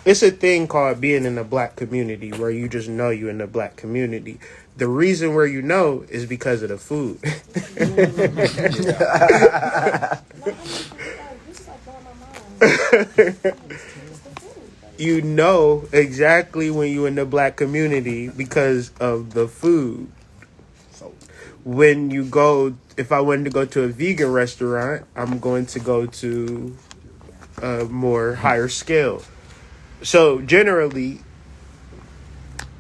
It's a thing called being in the black community where you just know you're in the black community. The reason where you know is because of the food. You know exactly when you're in the black community because of the food. When you go, if I wanted to go to a vegan restaurant, I'm going to go to a more higher scale. So generally,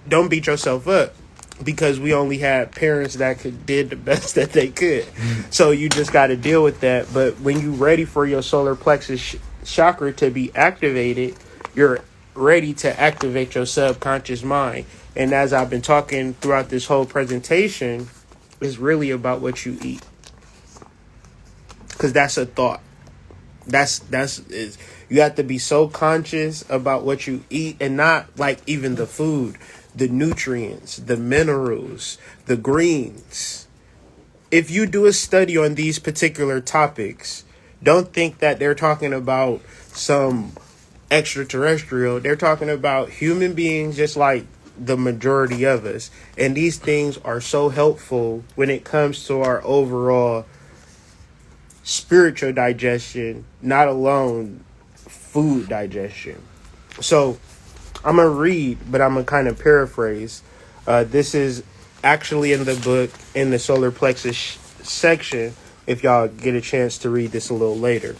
don't beat yourself up because we only had parents that did the best that they could. So you just got to deal with that. But when you're ready for your solar plexus chakra to be activated, you're ready to activate your subconscious mind. And as I've been talking throughout this whole presentation, it's really about what you eat. Because that's a thought. You have to be so conscious about what you eat, and not like even the food, the nutrients, the minerals, the greens. If you do a study on these particular topics, don't think that they're talking about some extraterrestrial. They're talking about human beings just like the majority of us. And these things are so helpful when it comes to our overall spiritual digestion, not alone food digestion. So I'm going to read, but I'm going to kind of paraphrase. This is actually in the book, in the solar plexus section, if y'all get a chance to read this a little later.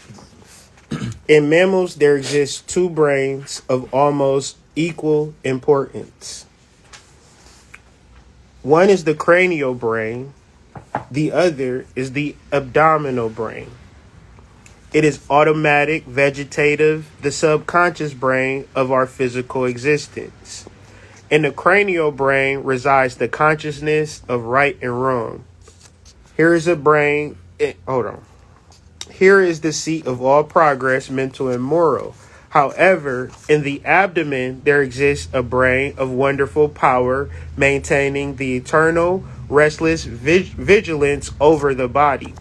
In mammals, there exist two brains of almost equal importance. One is the cranial brain. The other is the abdominal brain. It is automatic, vegetative, the subconscious brain of our physical existence. In the cranial brain resides the consciousness of right and wrong. Here is a brain. Hold on. Here is the seat of all progress, mental and moral. However, in the abdomen, there exists a brain of wonderful power, maintaining the eternal, restless vigilance over the body.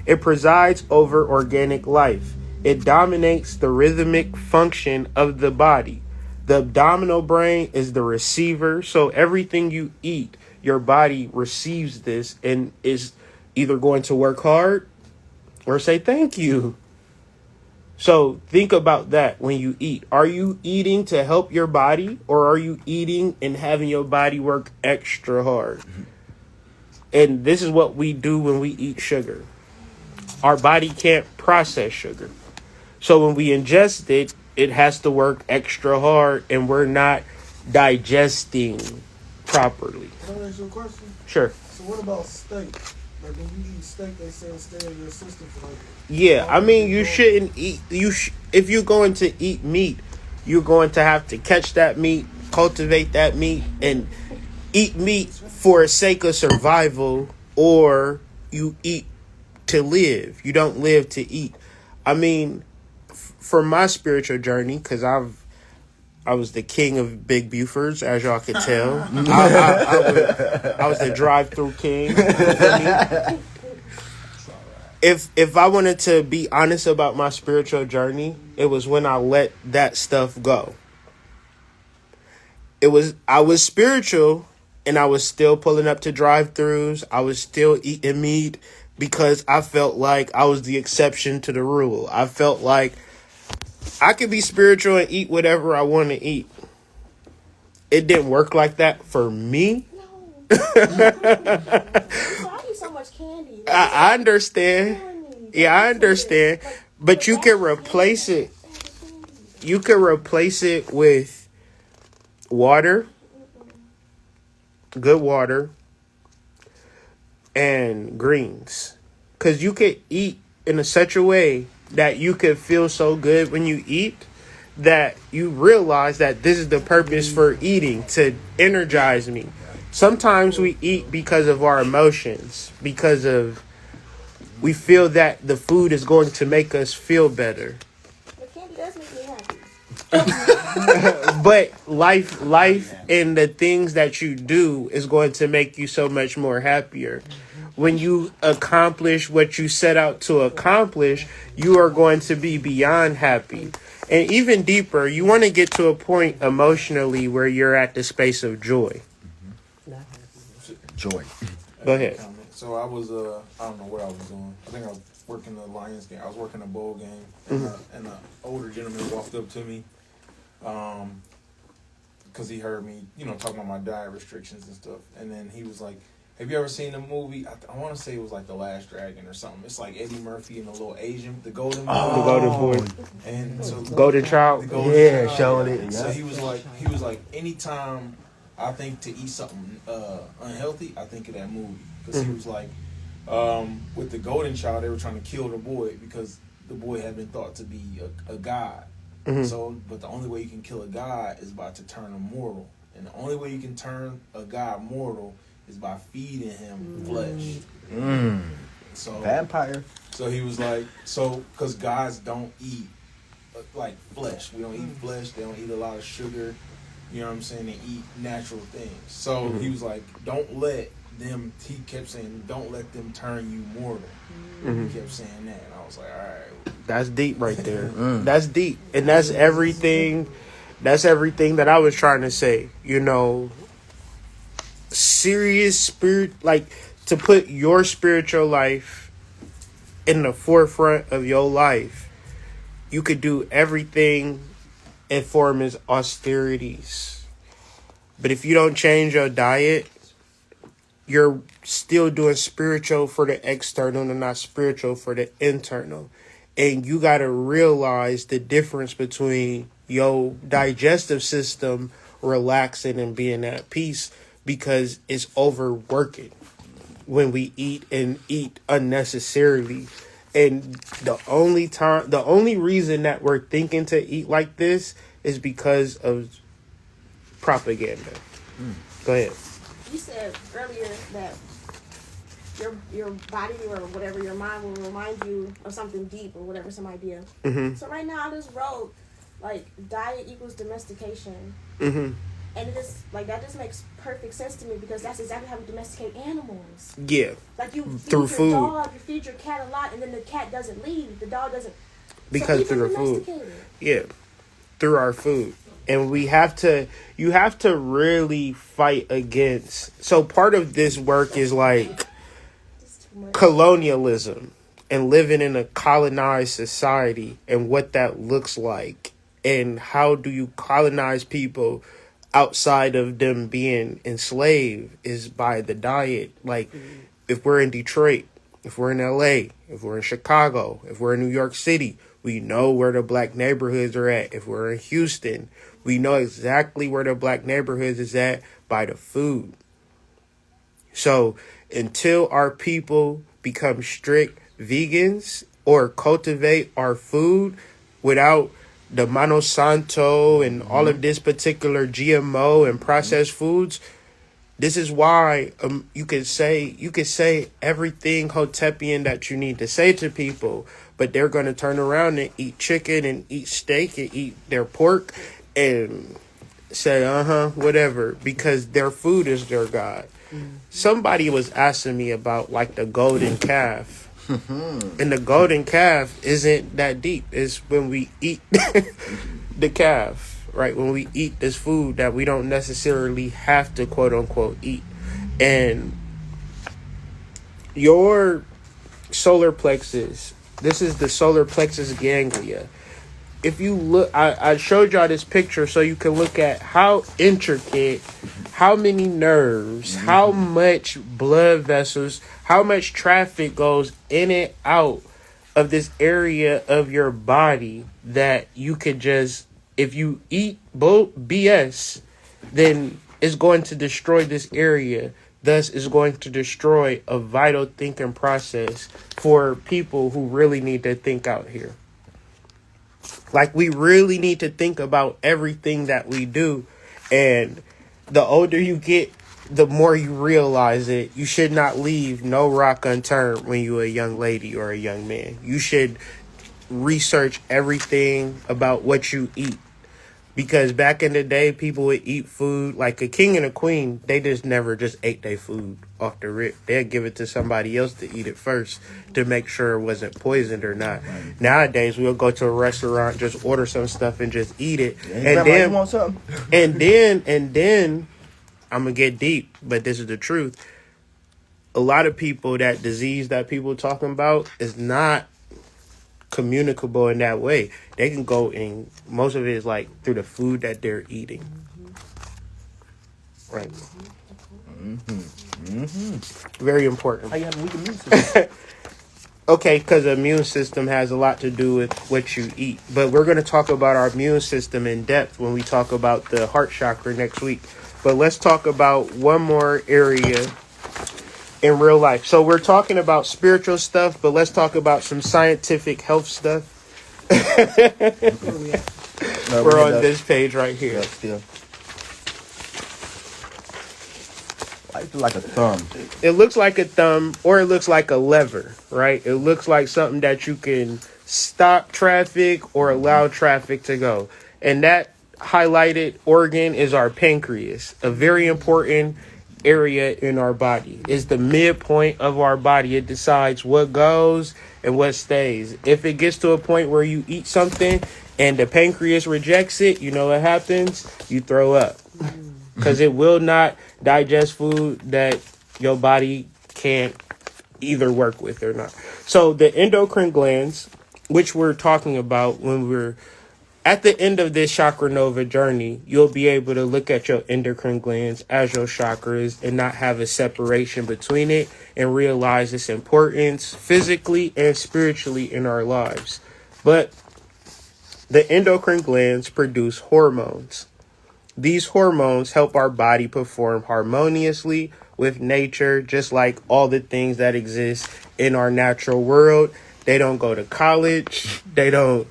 It presides over organic life. It dominates the rhythmic function of the body. The abdominal brain is the receiver, so everything you eat, your body receives this and is either going to work hard or say thank you. So think about that when you eat. Are you eating to help your body, or are you eating and having your body work extra hard? And this is what we do when we eat sugar. Our body can't process sugar. So when we ingest it, it has to work extra hard, and we're not digesting properly. Can I ask you a question? Sure. So what about steak? Like when you eat steak, they say it stays in your system for like. Yeah, I mean, you shouldn't eat. If you're going to eat meat, you're going to have to catch that meat, cultivate that meat, and eat meat for the sake of survival, or you eat to live. You don't live to eat. I mean, for my spiritual journey, because I was the king of Big Bufords, as y'all could tell. I was the drive-through king. If I wanted to be honest about my spiritual journey, it was when I let that stuff go. I was spiritual, and I was still pulling up to drive-throughs. I was still eating meat because I felt like I was the exception to the rule. I felt like I could be spiritual and eat whatever I want to eat. It didn't work like that for me. No. I eat so much candy. I understand. Yeah, I understand. But you can replace it. You can replace it with water, good water, and greens. Because you could eat in such a way that you could feel so good when you eat that you realize that this is the purpose for eating, to energize me. Sometimes we eat because of our emotions, because of we feel that the food is going to make us feel better. But candy does make me happy. But life and the things that you do is going to make you so much more happier. When you accomplish what you set out to accomplish, you are going to be beyond happy. And even deeper, you want to get to a point emotionally where you're at the space of joy. Joy. Go ahead. So I was, I don't know what I was doing. I think I was working the Lions game. I was working a bowl game, and an older gentleman walked up to me, because he heard me, talking about my diet restrictions and stuff. And then he was like, "Have you ever seen the movie? I want to say it was like The Last Dragon or something. It's like Eddie Murphy and the little Asian, the golden boy. The golden boy. And so Golden child. the golden Yeah, child. showing it. So Yeah. he was like, anytime I think to eat something unhealthy, I think of that movie. Because he was like, with the golden child, they were trying to kill the boy because the boy had been thought to be a god. So, but the only way you can kill a god is by to turn him mortal. And the only way you can turn a god mortal is by feeding him flesh. So Vampire. So he was like, because gods don't eat like flesh. We don't eat flesh. They don't eat a lot of sugar. You know what I'm saying? They eat natural things. So he was like, don't let them, he kept saying, don't let them turn you mortal. He kept saying that. And I was like, all right. That's deep right there. That's deep. And that's everything that I was trying to say. Serious spirit, like to put your spiritual life in the forefront of your life. You could do everything in form as austerities. But if you don't change your diet, you're still doing spiritual for the external and not spiritual for the internal. And you got to realize the difference between your digestive system relaxing and being at peace, because it's overworking when we eat and eat unnecessarily. And the only reason that we're thinking to eat like this is because of propaganda. Go ahead. You said earlier that your body or whatever, your mind will remind you of something deep or whatever, some idea. Mm-hmm. So right now I just wrote like diet equals domestication. Mm-hmm. And it just like that just makes perfect sense to me because that's exactly how we domesticate animals. Yeah. Like you feed Through your food. dog, you feed your cat a lot, and then the cat doesn't leave. The dog doesn't. Because so through the food. domesticated. Yeah. Through our food. And you have to really fight against. So part of this work is like colonialism and living in a colonized society and what that looks like. And how do you colonize people outside of them being enslaved is by the diet. Like if we're in Detroit, if we're in LA, if we're in Chicago, if we're in New York City, we know where the black neighborhoods are at. If we're in Houston, we know exactly where the black neighborhoods is at by the food. So until our people become strict vegans or cultivate our food without the Monsanto and all of this particular GMO and processed foods, this is why you could say everything Hotepian that you need to say to people, but they're going to turn around and eat chicken and eat steak and eat their pork and say, whatever, because their food is their God. Somebody was asking me about like the golden calf. And the golden calf isn't that deep. It's when we eat the calf, right? When we eat this food that we don't necessarily have to quote unquote eat. And your solar plexus, this is the solar plexus ganglia. If you look, I showed y'all this picture so you can look at how intricate, how many nerves, how much blood vessels, how much traffic goes in and out of this area of your body that you could just, if you eat BS, then it's going to destroy this area. Thus, it's going to destroy a vital thinking process for people who really need to think out here. Like, we really need to think about everything that we do. And the older you get, the more you realize it. You should not leave no rock unturned when you're a young lady or a young man. You should research everything about what you eat. Because back in the day, people would eat food like a king and a queen. They just never just ate their food off the rip. They'd give it to somebody else to eat it first to make sure it wasn't poisoned or not. Right. Nowadays, we'll go to a restaurant, just order some stuff and just eat it. And then, you want something? and then, I'm going to get deep, but this is the truth. A lot of people, that disease that people talking about is not communicable in that way. They can go in, most of it is like through the food that they're eating. Right. Very important. How you have a weak immune system? Okay, because the immune system has a lot to do with what you eat. But we're going to talk about our immune system in depth when we talk about the heart chakra next week. But let's talk about one more area in real life. So we're talking about spiritual stuff, but let's talk about some scientific health stuff. We're on this page right here. Yeah, still. It's like a thumb. It looks like a thumb, or it looks like a lever, right? It looks like something that you can stop traffic or allow traffic to go. And that highlighted organ is our pancreas, a very important area in our body. It's the midpoint of our body. It decides what goes and what stays. If it gets to a point where you eat something and the pancreas rejects it, you know what happens? You throw up. Because it will not digest food that your body can't either work with or not. So the endocrine glands, which we're talking about when we're at the end of this Chakra Nova journey, you'll be able to look at your endocrine glands as your chakras and not have a separation between it and realize its importance physically and spiritually in our lives. But the endocrine glands produce hormones. These hormones help our body perform harmoniously with nature, just like all the things that exist in our natural world. They don't go to college. They don't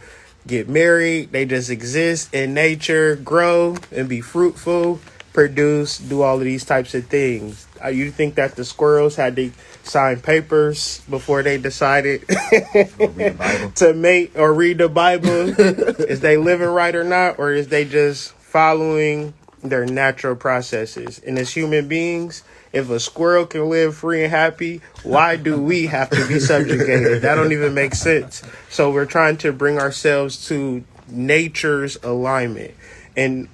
get married. They just exist in nature, grow and be fruitful, produce, do all of these types of things. You think that the squirrels had to sign papers before they decided to mate or read the Bible? Is they living right or not? Or is they just following their natural processes? And as human beings, if a squirrel can live free and happy, why do we have to be subjugated? That don't even make sense. So we're trying to bring ourselves to nature's alignment. And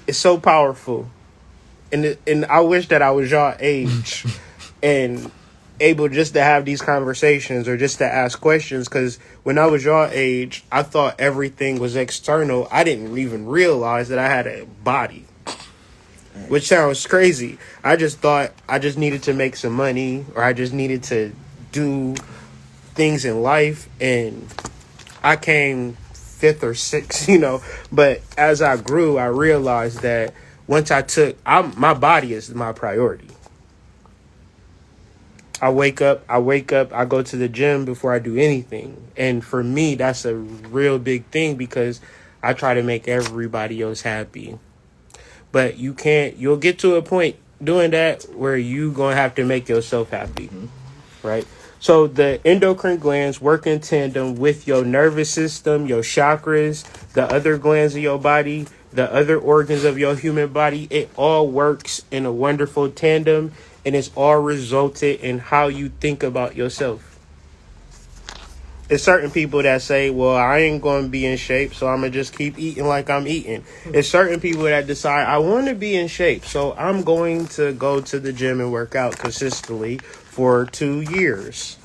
it's so powerful. And I wish that I was y'all age and able just to have these conversations or just to ask questions. Because when I was y'all age, I thought everything was external. I didn't even realize that I had a body, which sounds crazy. I just thought I just needed to make some money or I just needed to do things in life. And I came fifth or sixth, But as I grew, I realized that once my body is my priority. I wake up, I go to the gym before I do anything. And for me, that's a real big thing because I try to make everybody else happy. But you'll get to a point doing that where you going to have to make yourself happy, right? So the endocrine glands work in tandem with your nervous system, your chakras, the other glands of your body, the other organs of your human body. It all works in a wonderful tandem, and it's all resulted in how you think about yourself. There's certain people that say, well, I ain't going to be in shape, so I'm going to just keep eating like I'm eating. There's certain people that decide, I want to be in shape, so I'm going to go to the gym and work out consistently for 2 years.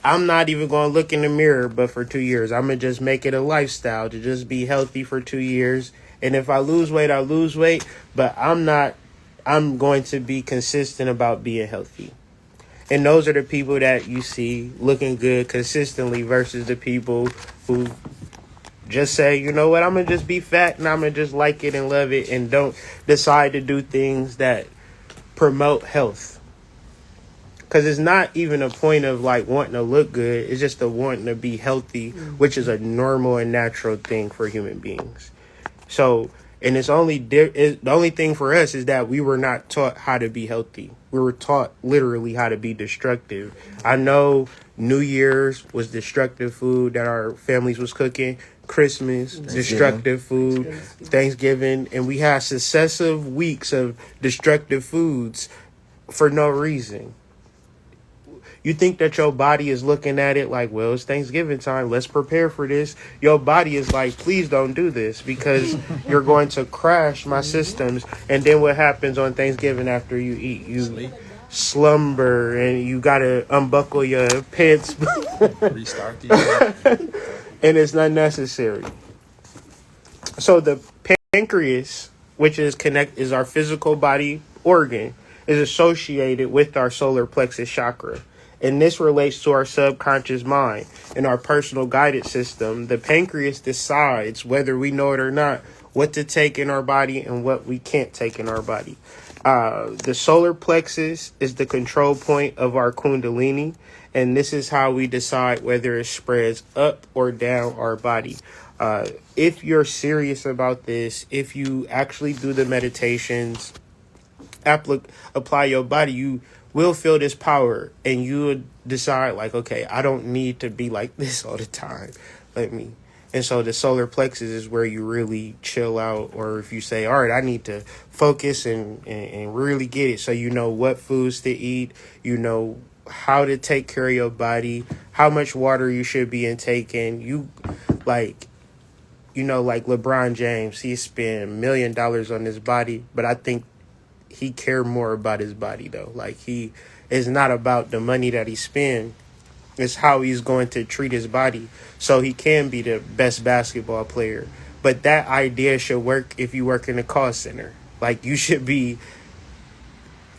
I'm not even going to look in the mirror, but for 2 years. I'm going to just make it a lifestyle to just be healthy for 2 years. And if I lose weight, I lose weight. But I'm going to be consistent about being healthy. And those are the people that you see looking good consistently versus the people who just say, you know what, I'm going to just be fat and I'm going to just like it and love it and don't decide to do things that promote health. Because it's not even a point of like wanting to look good. It's just a wanting to be healthy, which is a normal and natural thing for human beings. So, and the only thing for us is that we were not taught how to be healthy. We were taught literally how to be destructive. I know New Year's was destructive food that our families was cooking. Christmas, destructive food, Thanksgiving, and we had successive weeks of destructive foods for no reason. You think that your body is looking at it like, well, it's Thanksgiving time. Let's prepare for this. Your body is like, please don't do this because you're going to crash my systems. And then what happens on Thanksgiving after you eat? You slumber and you got to unbuckle your pants. Restart the And it's not necessary. So the pancreas, which is our physical body organ, is associated with our solar plexus chakra. And this relates to our subconscious mind and our personal guidance system. The pancreas decides, whether we know it or not, what to take in our body and what we can't take in our body. The solar plexus is the control point of our kundalini. And this is how we decide whether it spreads up or down our body. If you're serious about this, if you actually do the meditations, apply your body, you will feel this power and you would decide like, okay, I don't need to be like this all the time. And so the solar plexus is where you really chill out, or if you say, all right, I need to focus and really get it. So you know what foods to eat, you know how to take care of your body, how much water you should be intaking. Like LeBron James, he spent $1 million on his body, but I think he cared more about his body though. Like it's not about the money that he spends. It's how he's going to treat his body so he can be the best basketball player. But that idea should work if you work in a call center. Like you should be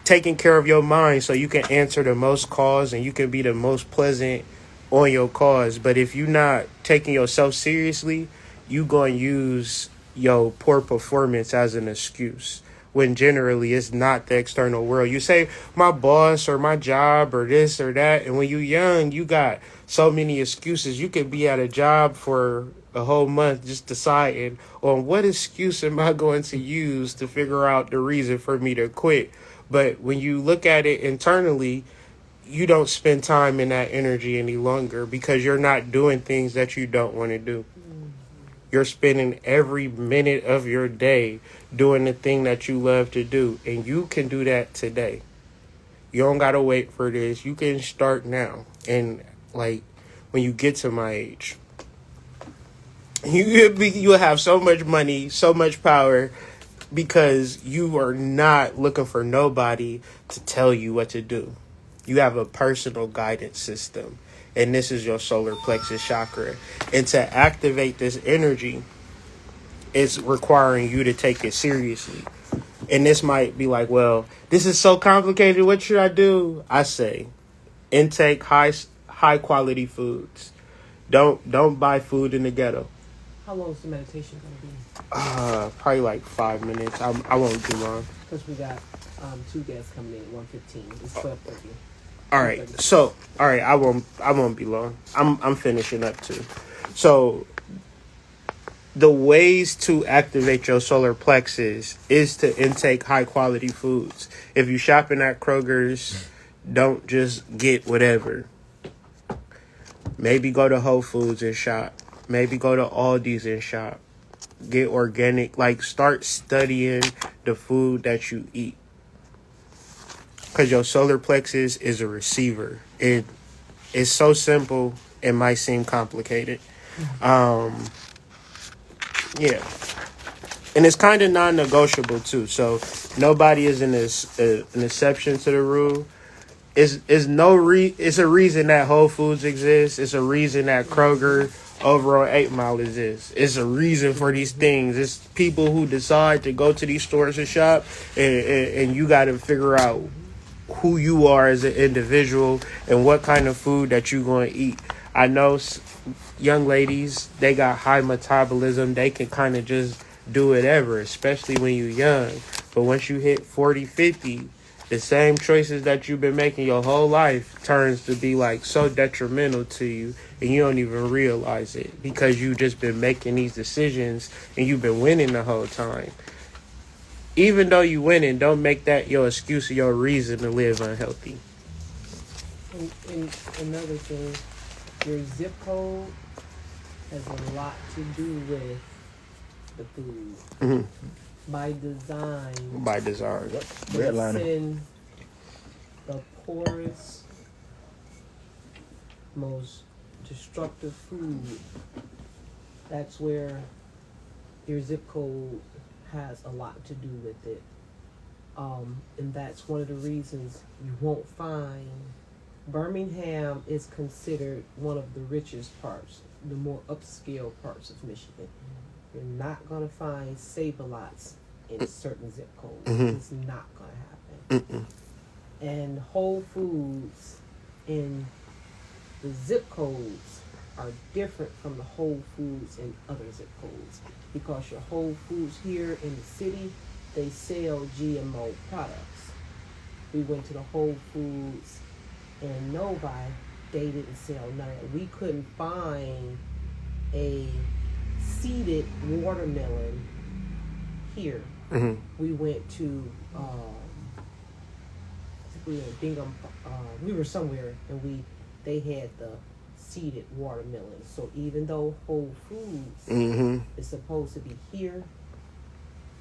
taking care of your mind so you can answer the most calls and you can be the most pleasant on your calls. But if you're not taking yourself seriously, you going to use your poor performance as an excuse. when generally it's not the external world. You say my boss or my job or this or that, and when you young, you got so many excuses. You could be at a job for a whole month just deciding on what excuse am I going to use to figure out the reason for me to quit. But when you look at it internally, you don't spend time in that energy any longer because you're not doing things that you don't want to do. You're spending every minute of your day doing the thing that you love to do. And you can do that today. You don't got to wait for this. You can start now. And like when you get to my age, you'll have so much money, so much power because you are not looking for nobody to tell you what to do. You have a personal guidance system. And this is your solar plexus chakra. And to activate this energy, it's requiring you to take it seriously. And this might be like, well, this is so complicated. What should I do? I say, intake high quality foods. Don't buy food in the ghetto. How long is the meditation going to be? Probably like 5 minutes. I won't do long. Because we got 2 guests coming in at 1:15. It's 12:30. All right. So, all right, I won't be long. I'm finishing up too. So, the ways to activate your solar plexus is to intake high quality foods. If you shopping at Kroger's, don't just get whatever. Maybe go to Whole Foods and shop. Maybe go to Aldi's and shop. Get organic. Like, start studying the food that you eat. Because your solar plexus is a receiver. It's so simple, it might seem complicated. Yeah. And it's kind of non-negotiable, too. So, nobody is an exception to the rule. It's a reason that Whole Foods exists. It's a reason that Kroger over on 8 Mile exists. It's a reason for these things. It's people who decide to go to these stores and shop, and you got to figure out who you are as an individual and what kind of food that you're going to eat. I know young ladies, they got high metabolism. They can kind of just do whatever, especially when you're young. But once you hit 40, 50, the same choices that you've been making your whole life turns to be like so detrimental to you, and you don't even realize it because you've just been making these decisions and you've been winning the whole time. Even though you winning, don't make that your excuse or your reason to live unhealthy. And another thing, your zip code has a lot to do with the food. Mm-hmm. By design. Yep. It's Redlining. in the poorest, most destructive food. That's where your zip code has a lot to do with it. And that's one of the reasons you won't find Birmingham is considered one of the richest parts, the more upscale parts of Michigan. You're not going to find Save-A-Lots in certain zip codes. Mm-hmm. It's not going to happen. Mm-mm. And Whole Foods in the zip codes are different from the Whole Foods in other zip codes. Because your Whole Foods here in the city, they sell GMO products. We went to the Whole Foods in Novi, they didn't sell none of it. We couldn't find a seeded watermelon here. Mm-hmm. We went to we were in Bingham, we were somewhere, and they had the seeded watermelon. So even though Whole Foods Mm-hmm. is supposed to be here,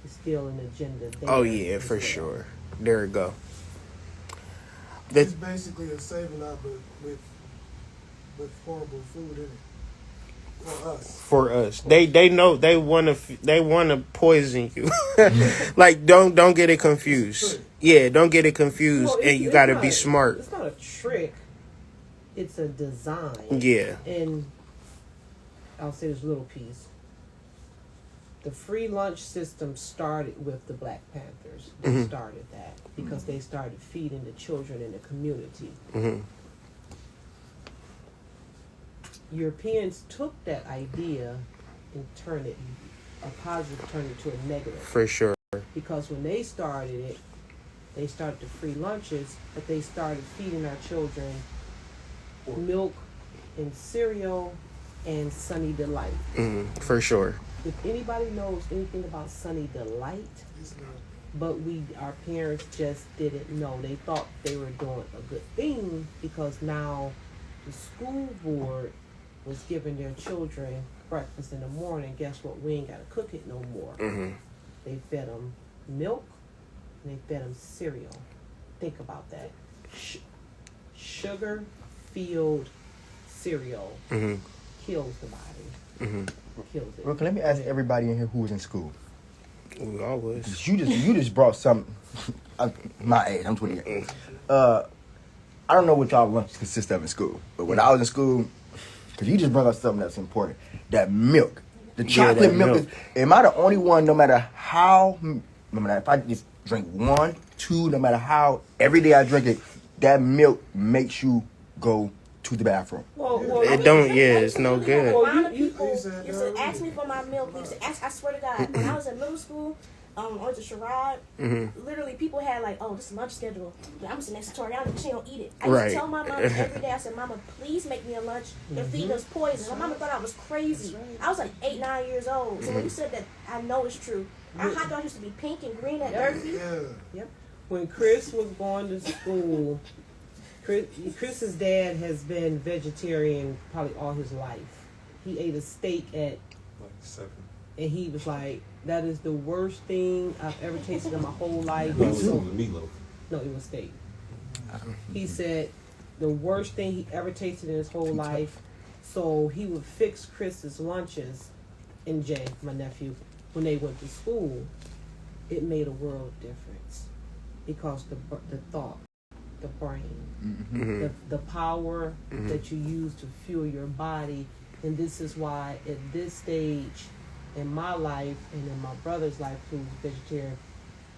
it's still an agenda there. Oh yeah, as for well. sure. There we go. It's basically a Save-A-Lot, but with horrible food in it. For us. They know they wanna poison you. Like don't get it confused. Yeah, don't get it confused, Well, and you it's gotta not be smart. It's not a trick. It's a design. Yeah. And I'll say this little piece. The free lunch system started with the Black Panthers. They Mhm. started that because they started feeding the children in the community. Mm-hmm. Europeans took that idea and turned it a positive, turned it to a negative. For sure. because when they started it, they started the free lunches, but they started feeding our children milk and cereal and Sunny Delight. For sure. If anybody knows anything about Sunny Delight, but our parents just didn't know. They thought they were doing a good thing because now the school board was giving their children breakfast in the morning. Guess what? We ain't got to cook it no more. They fed them milk and they fed them cereal. Think about that. Sugar-filled cereal kills the body. Kills it. Look, let me ask everybody in here who was in school. We all was. You just brought some. My age, I'm 28. I don't know what y'all lunches consist of in school, but when I was in school, because you just brought up something that's important, that milk, the chocolate milk. Am I the only one? No matter if I just drink 1, 2, no matter how every day I drink it, that milk makes you go to the bathroom. It don't. Yeah, it's no good. A lot of people used to ask me for my milk. They used to ask. I swear to God, when I was in middle school, on the charade, literally people had like, oh, this is lunch schedule. I'm sitting next to Toriana, she don't eat it. I used to tell my mom every day. I said, Mama, please make me a lunch. They're feeding us poison. My mama thought I was crazy. I was like 8, 9 years old. So when you said that, I know it's true. Our hot dogs used to be pink and green at Durfee. Yep. When Chris was going to school, Chris's dad has been vegetarian probably all his life. He ate a steak at Like 7. and he was like, that is the worst thing I've ever tasted in my whole life. No, it was meatloaf. No, it was steak. He said the worst thing he ever tasted in his whole life. So he would fix Chris's lunches, and Jay, my nephew, when they went to school. It made a world of difference because the thought, the brain, the power that you use to fuel your body. And this is why at this stage in my life and in my brother's life who's vegetarian,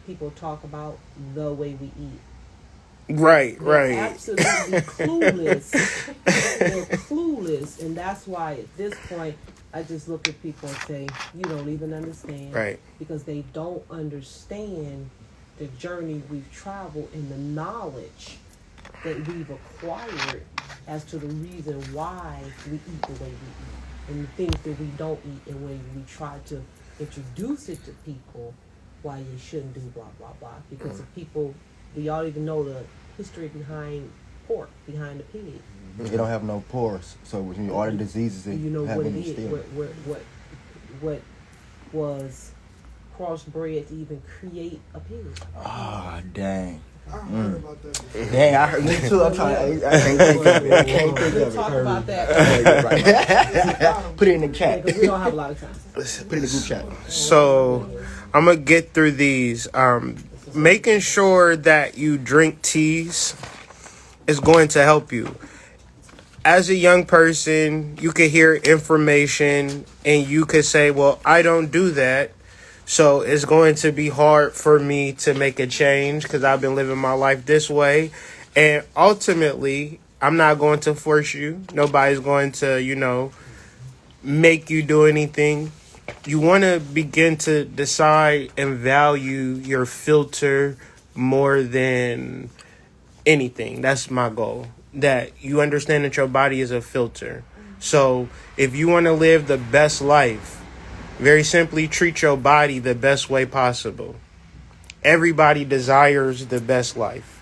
people talk about the way we eat. Right. They're absolutely clueless. They're clueless. And that's why at this point, I just look at people and say, you don't even understand. Right. Because they don't understand the journey we've traveled and the knowledge that we've acquired as to the reason why we eat the way we eat. And the things that we don't eat, and when we try to introduce it to people, why you shouldn't do blah, blah, blah. Because the people, we all even know the history behind pork, behind the pig. They don't have no pores, so when you all the diseases that You know have what in it it is, still. what was crossbred to even create a pig. Ah, dang. I heard about that. Dang, I heard me too. I'm trying. I can't think of it. I can't think We'll of talk it. about that Put it in the chat. because we don't have a lot of time. Put it in the group chat. So I'm gonna get through these. Making sure that you drink teas is going to help you. As a young person, you could hear information and you could say, well, I don't do that. So it's going to be hard for me to make a change because I've been living my life this way. And ultimately, I'm not going to force you. Nobody's going to, make you do anything. You want to begin to decide and value your filter more than anything. That's my goal. That you understand that your body is a filter. So if you want to live the best life, very simply treat your body the best way possible. Everybody desires the best life.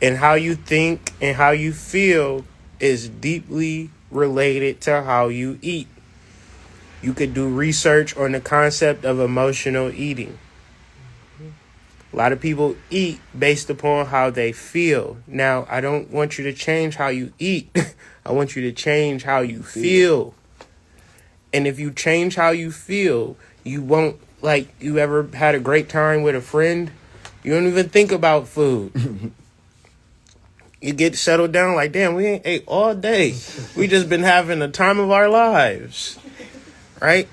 And how you think and how you feel is deeply related to how you eat. You could do research on the concept of emotional eating. A lot of people eat based upon how they feel. Now, I don't want you to change how you eat. I want you to change how you feel. And if you change how you feel, you won't, like, you ever had a great time with a friend? You don't even think about food. You get settled down like, damn, we ain't ate all day. We just been having the time of our lives. Right?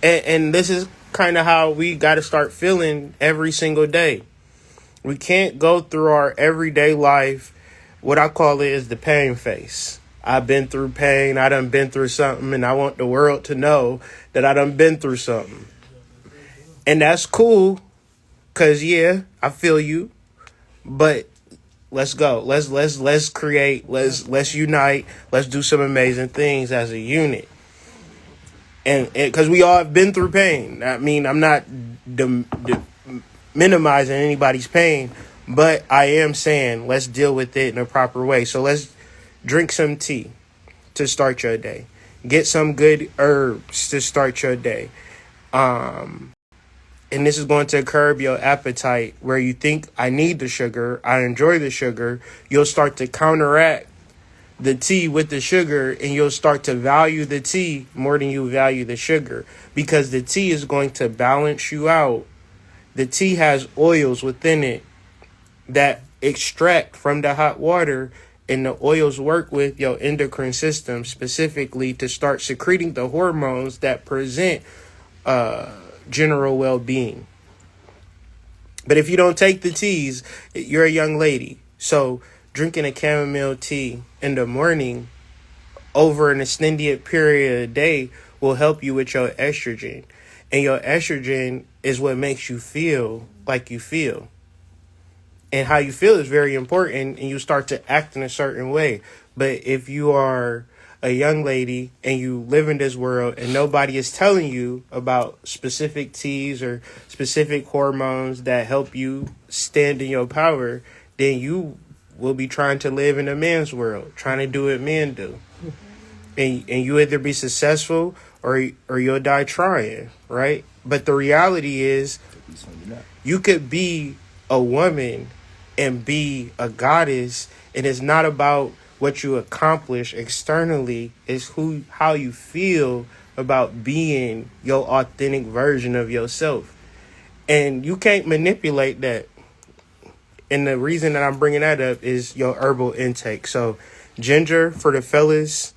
And this is kind of how we got to start feeling every single day. We can't go through our everyday life. What I call it is the pain face. I've been through pain. I done been through something, and I want the world to know that I done been through something. And that's cool, Cause yeah, I feel you, but let's go. Let's create. Let's unite. Let's do some amazing things as a unit. And because we all have been through pain. I mean, I'm not minimizing anybody's pain, but I am saying let's deal with it in a proper way. So let's drink some tea to start your day. Get some good herbs to start your day. And this is going to curb your appetite where you think I need the sugar, I enjoy the sugar. You'll start to counteract the tea with the sugar, and you'll start to value the tea more than you value the sugar, because the tea is going to balance you out. The tea has oils within it that extract from the hot water, and the oils work with your endocrine system specifically to start secreting the hormones that present general well-being. But if you don't take the teas, you're a young lady. So drinking a chamomile tea in the morning over an extended period of the day will help you with your estrogen. And your estrogen is what makes you feel like you feel. And how you feel is very important, and you start to act in a certain way. But if you are a young lady and you live in this world and nobody is telling you about specific teas or specific hormones that help you stand in your power, then you will be trying to live in a man's world, trying to do what men do. And you either be successful or you'll die trying, right? But the reality is you could be a woman and be a goddess, and it's not about what you accomplish externally, it's how you feel about being your authentic version of yourself. And you can't manipulate that. And the reason that I'm bringing that up is your herbal intake. So ginger for the fellas,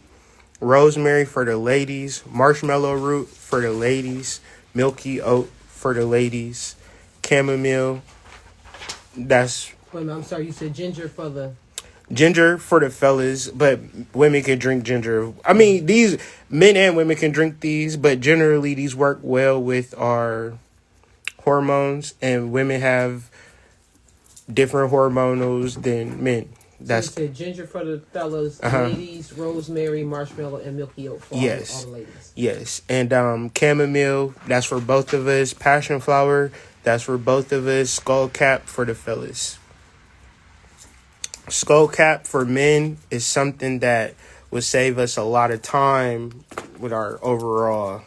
rosemary for the ladies, marshmallow root for the ladies, milky oat for the ladies, chamomile. Wait a minute, I'm sorry, you said ginger for the... Ginger for the fellas, but women can drink ginger. I mean, these men and women can drink these, but generally these work well with our hormones, and women have different hormonals than men. That's so you said ginger for the fellas, ladies, rosemary, marshmallow, and milky oat for all the ladies. Yes, and chamomile, that's for both of us. Passion flower, that's for both of us. Skull cap for the fellas. Skull cap for men is something that would save us a lot of time with our overall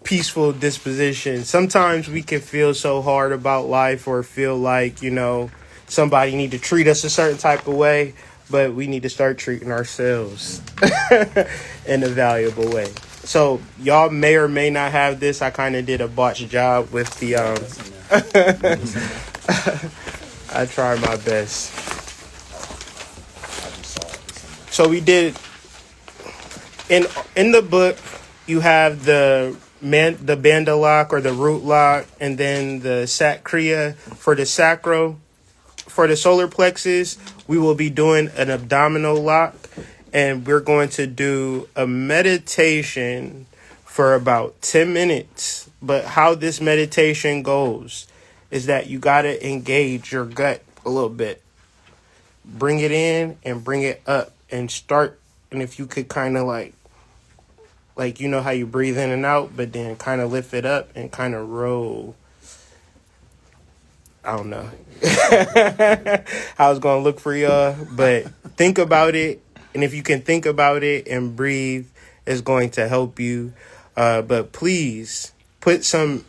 peaceful disposition. Sometimes we can feel so hard about life, or feel like, somebody need to treat us a certain type of way, but we need to start treating ourselves in a valuable way. So y'all may or may not have this. I kind of did a botched job with the I tried my best. So we did in the book, you have the bandha lock or the root lock, and then the sacria for the sacral. For the solar plexus, we will be doing an abdominal lock, and we're going to do a meditation for about 10 minutes. But how this meditation goes is that you got to engage your gut a little bit. Bring it in and bring it up and start. And if you could kind of like how you breathe in and out, but then kind of lift it up and kind of roll. I don't know how it's going to look for y'all, but think about it. And if you can think about it and breathe, it's going to help you. But please put some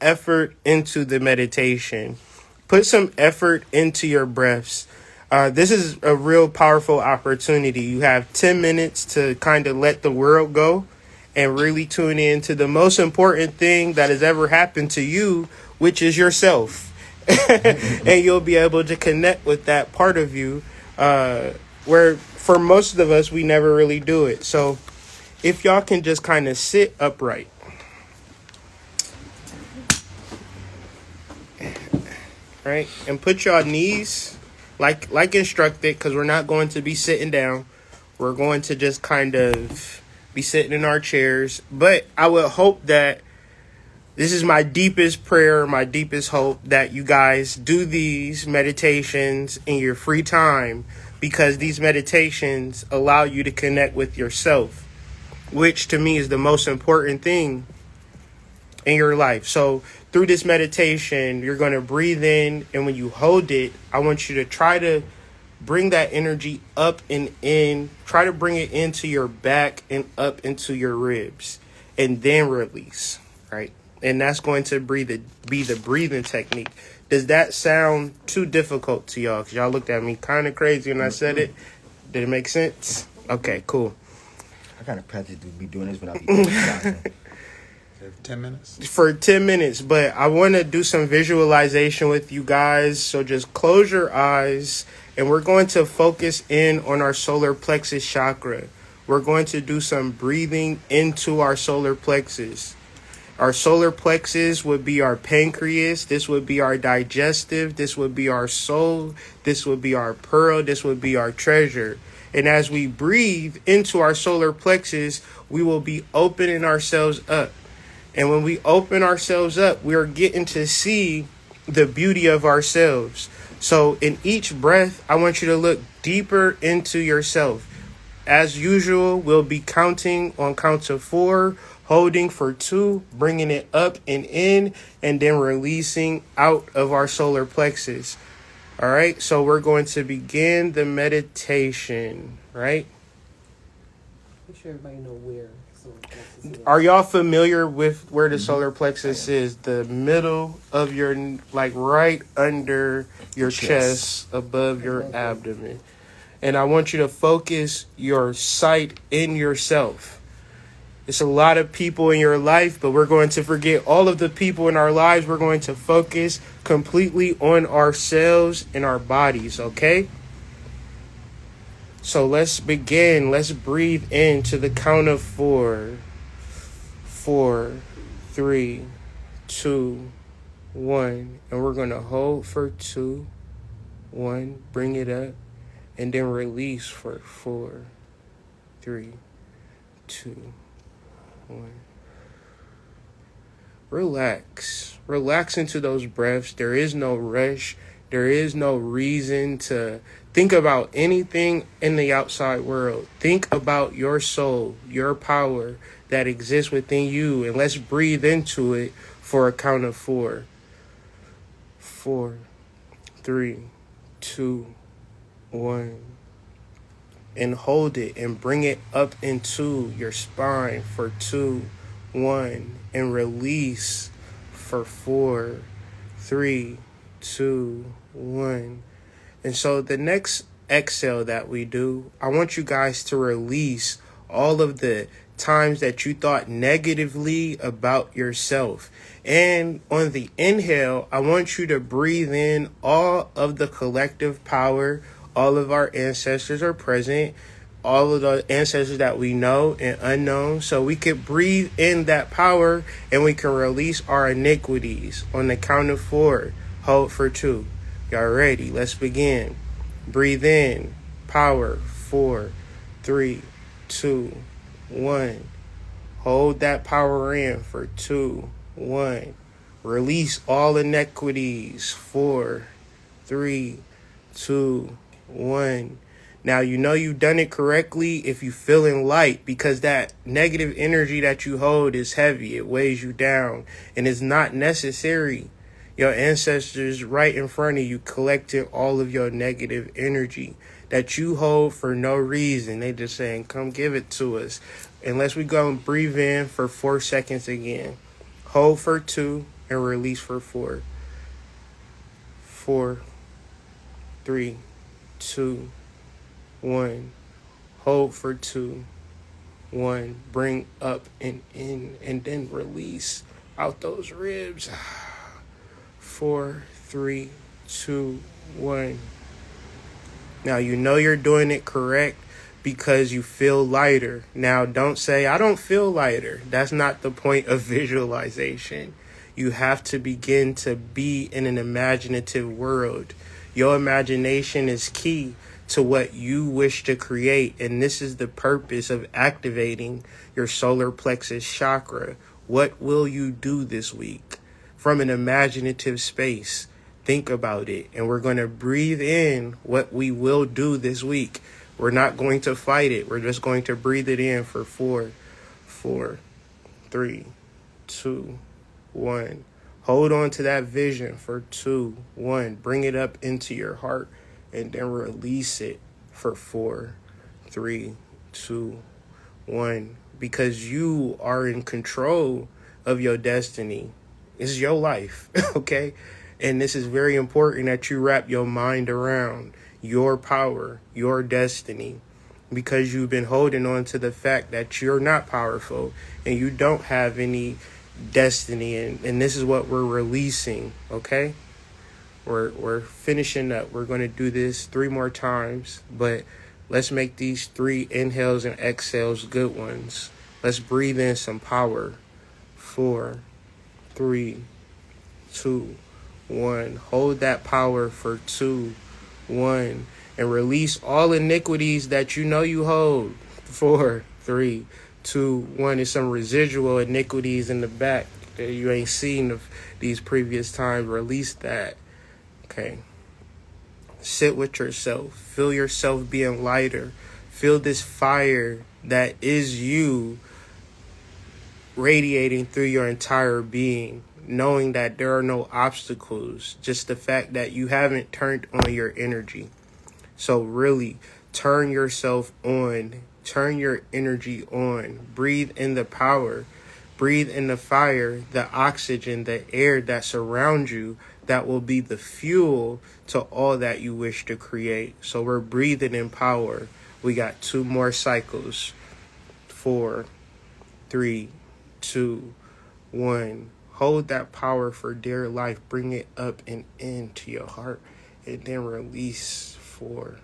effort into the meditation. Put some effort into your breaths. This is a real powerful opportunity. You have 10 minutes to kind of let the world go and really tune in to the most important thing that has ever happened to you, which is yourself. And you'll be able to connect with that part of you, where for most of us, we never really do it. So if y'all can just kind of sit upright. Right? And put your knees like instructed, because we're not going to be sitting down. We're going to just kind of be sitting in our chairs. But I would hope that This is my deepest prayer, my deepest hope that you guys do these meditations in your free time, because these meditations allow you to connect with yourself, which to me is the most important thing in your life. So through this meditation, you're going to breathe in, and when you hold it, I want you to try to bring that energy up and in. Try to bring it into your back and up into your ribs, and then release, right? And that's going to be the breathing technique. Does that sound too difficult to y'all? Because y'all looked at me kind of crazy when I said it. Did it make sense? Okay, cool. I kind of practice to be doing this when I be 10 minutes? For 10 minutes, but I want to do some visualization with you guys. So just close your eyes, and we're going to focus in on our solar plexus chakra. We're going to do some breathing into our solar plexus. Our solar plexus would be our pancreas. This would be our digestive. This would be our soul. This would be our pearl. This would be our treasure. And as we breathe into our solar plexus, we will be opening ourselves up. And when we open ourselves up, we are getting to see the beauty of ourselves. So in each breath, I want you to look deeper into yourself. As usual, we'll be counting on counts of 4, holding for 2, bringing it up and in, and then releasing out of our solar plexus. All right, so we're going to begin the meditation, right? Make sure everybody know where solar plexus is. Are y'all familiar with where the solar plexus is? The middle of your, like right under your chest, above your abdomen. And I want you to focus your sight in yourself. It's a lot of people in your life, but we're going to forget all of the people in our lives. We're going to focus completely on ourselves and our bodies, okay? So let's begin. Let's breathe in to the count of 4. 4, 3, 2, 1. And we're going to hold for 2, 1. Bring it up. And then release for 4, 3, 2, 1. Relax. Relax into those breaths. There is no rush. There is no reason to think about anything in the outside world. Think about your soul, your power that exists within you. And let's breathe into it for a count of 4. 4, 3, 2, 1. And hold it and bring it up into your spine for 2, 1. And release for 4, 3, 2, 1. And so the next exhale that we do, I want you guys to release all of the times that you thought negatively about yourself. And on the inhale, I want you to breathe in all of the collective power. All of our ancestors are present. All of the ancestors that we know and unknown. So we can breathe in that power and we can release our iniquities. On the count of 4, hold for 2. Y'all ready? Let's begin. Breathe in. Power. 4, 3, 2, 1. Hold that power in for 2, 1. Release all iniquities. 4, 3, 2, 1. Now you know you've done it correctly if you're feeling light, because that negative energy that you hold is heavy. It weighs you down and it's not necessary. Your ancestors right in front of you collected all of your negative energy that you hold for no reason. They just saying, come give it to us. Unless we go and breathe in for 4 seconds again. Hold for 2 and release for 4. 4, 3, 2, 1. Hold for 2, 1. Bring up and in, and then release out those ribs. 4, 3, 2, 1. Now you know you're doing it correct because you feel lighter. Now don't say, I don't feel lighter. That's not the point of visualization. You have to begin to be in an imaginative world. Your imagination is key to what you wish to create. And this is the purpose of activating your solar plexus chakra, What will you do this week? From an imaginative space, think about it. And we're going to breathe in what we will do this week. We're not going to fight it. We're just going to breathe it in for 4, 3, 2, 1. Hold on to that vision for 2, 1. Bring it up into your heart and then release it for 4, 3, 2, 1. Because you are in control of your destiny. This is your life, okay? And this is very important that you wrap your mind around your power, your destiny, because you've been holding on to the fact that you're not powerful and you don't have any destiny. And this is what we're releasing, okay? We're finishing up. We're going to do this 3 more times, but let's make these 3 inhales and exhales good ones. Let's breathe in some power. 4, 3, 2, 1. Hold that power for 2, 1. And release all iniquities that you know you hold. 4, 3, 2, 1. There's some residual iniquities in the back that you ain't seen of these previous times. Release that. Okay. Sit with yourself. Feel yourself being lighter. Feel this fire that is you radiating through your entire being, knowing that there are no obstacles, just the fact that you haven't turned on your energy. So really turn yourself on, turn your energy on, breathe in the power, breathe in the fire, the oxygen, the air that surrounds you, that will be the fuel to all that you wish to create. So we're breathing in power. We got 2 more cycles. 4, 3, 2, 1. Hold that power for dear life. Bring it up and into your heart. And then release. 4,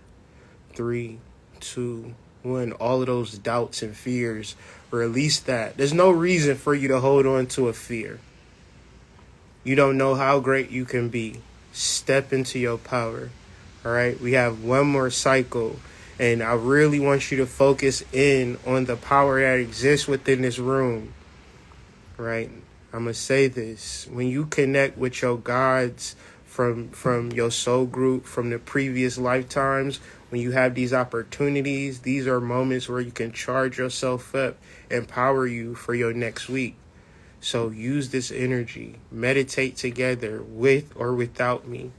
3, 2, 1. All of those doubts and fears. Release that. There's no reason for you to hold on to a fear. You don't know how great you can be. Step into your power. All right. We have 1 more cycle. And I really want you to focus in on the power that exists within this room. Right? I'm going to say this. When you connect with your gods from your soul group, from the previous lifetimes, when you have these opportunities, these are moments where you can charge yourself up, empower you for your next week. So use this energy. Meditate together with or without me,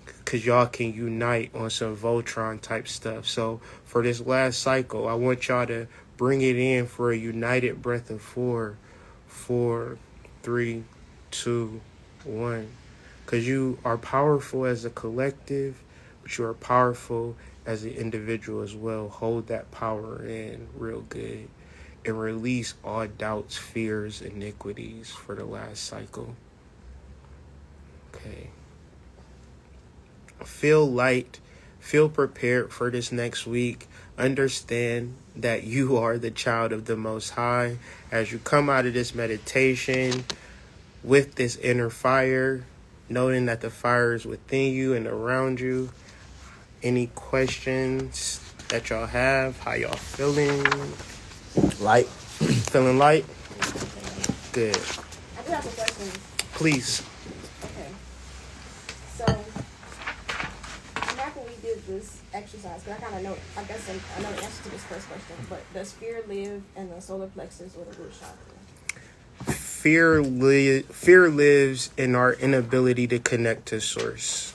because y'all can unite on some Voltron type stuff. So for this last cycle, I want y'all to bring it in for a united breath of 4, 3, 2, 1. Because you are powerful as a collective, but you are powerful as an individual as well. Hold that power in real good. And release all doubts, fears, iniquities for the last cycle. Okay. Feel light. Feel prepared for this next week. Understand that you are the child of the Most High. As you come out of this meditation with this inner fire, knowing that the fire is within you and around you. Any questions that y'all have? How y'all feeling? Light. Feeling light? Good. I do have some questions. Please. Okay. So, back when we did this exercise, because I kind of know, I guess I know the answer to this first question, but does fear live in the solar plexus or the root chakra? Fear lives in our inability to connect to source.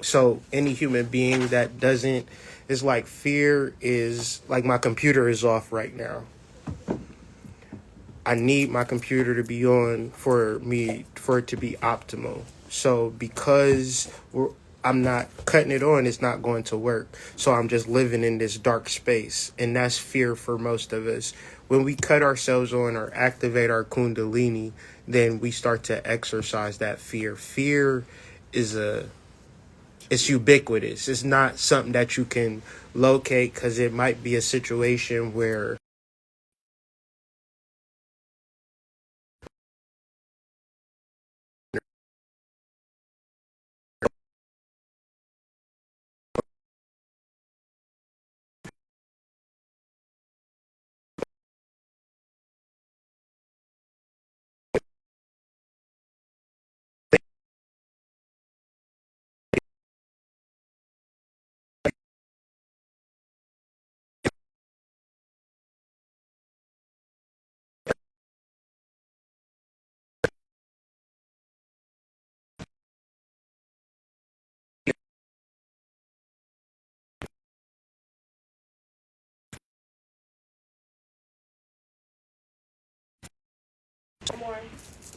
So any human being that doesn't, it's like fear is like my computer is off right now. I need my computer to be on for it to be optimal. So because I'm not cutting it on, it's not going to work. So I'm just living in this dark space. And that's fear for most of us. When we cut ourselves on or activate our kundalini, then we start to exercise that fear. Fear is it's ubiquitous. It's not something that you can locate, because it might be a situation where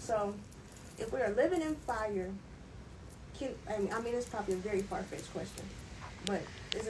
So, if we are living in fire, I mean, it's probably a very far-fetched question, but is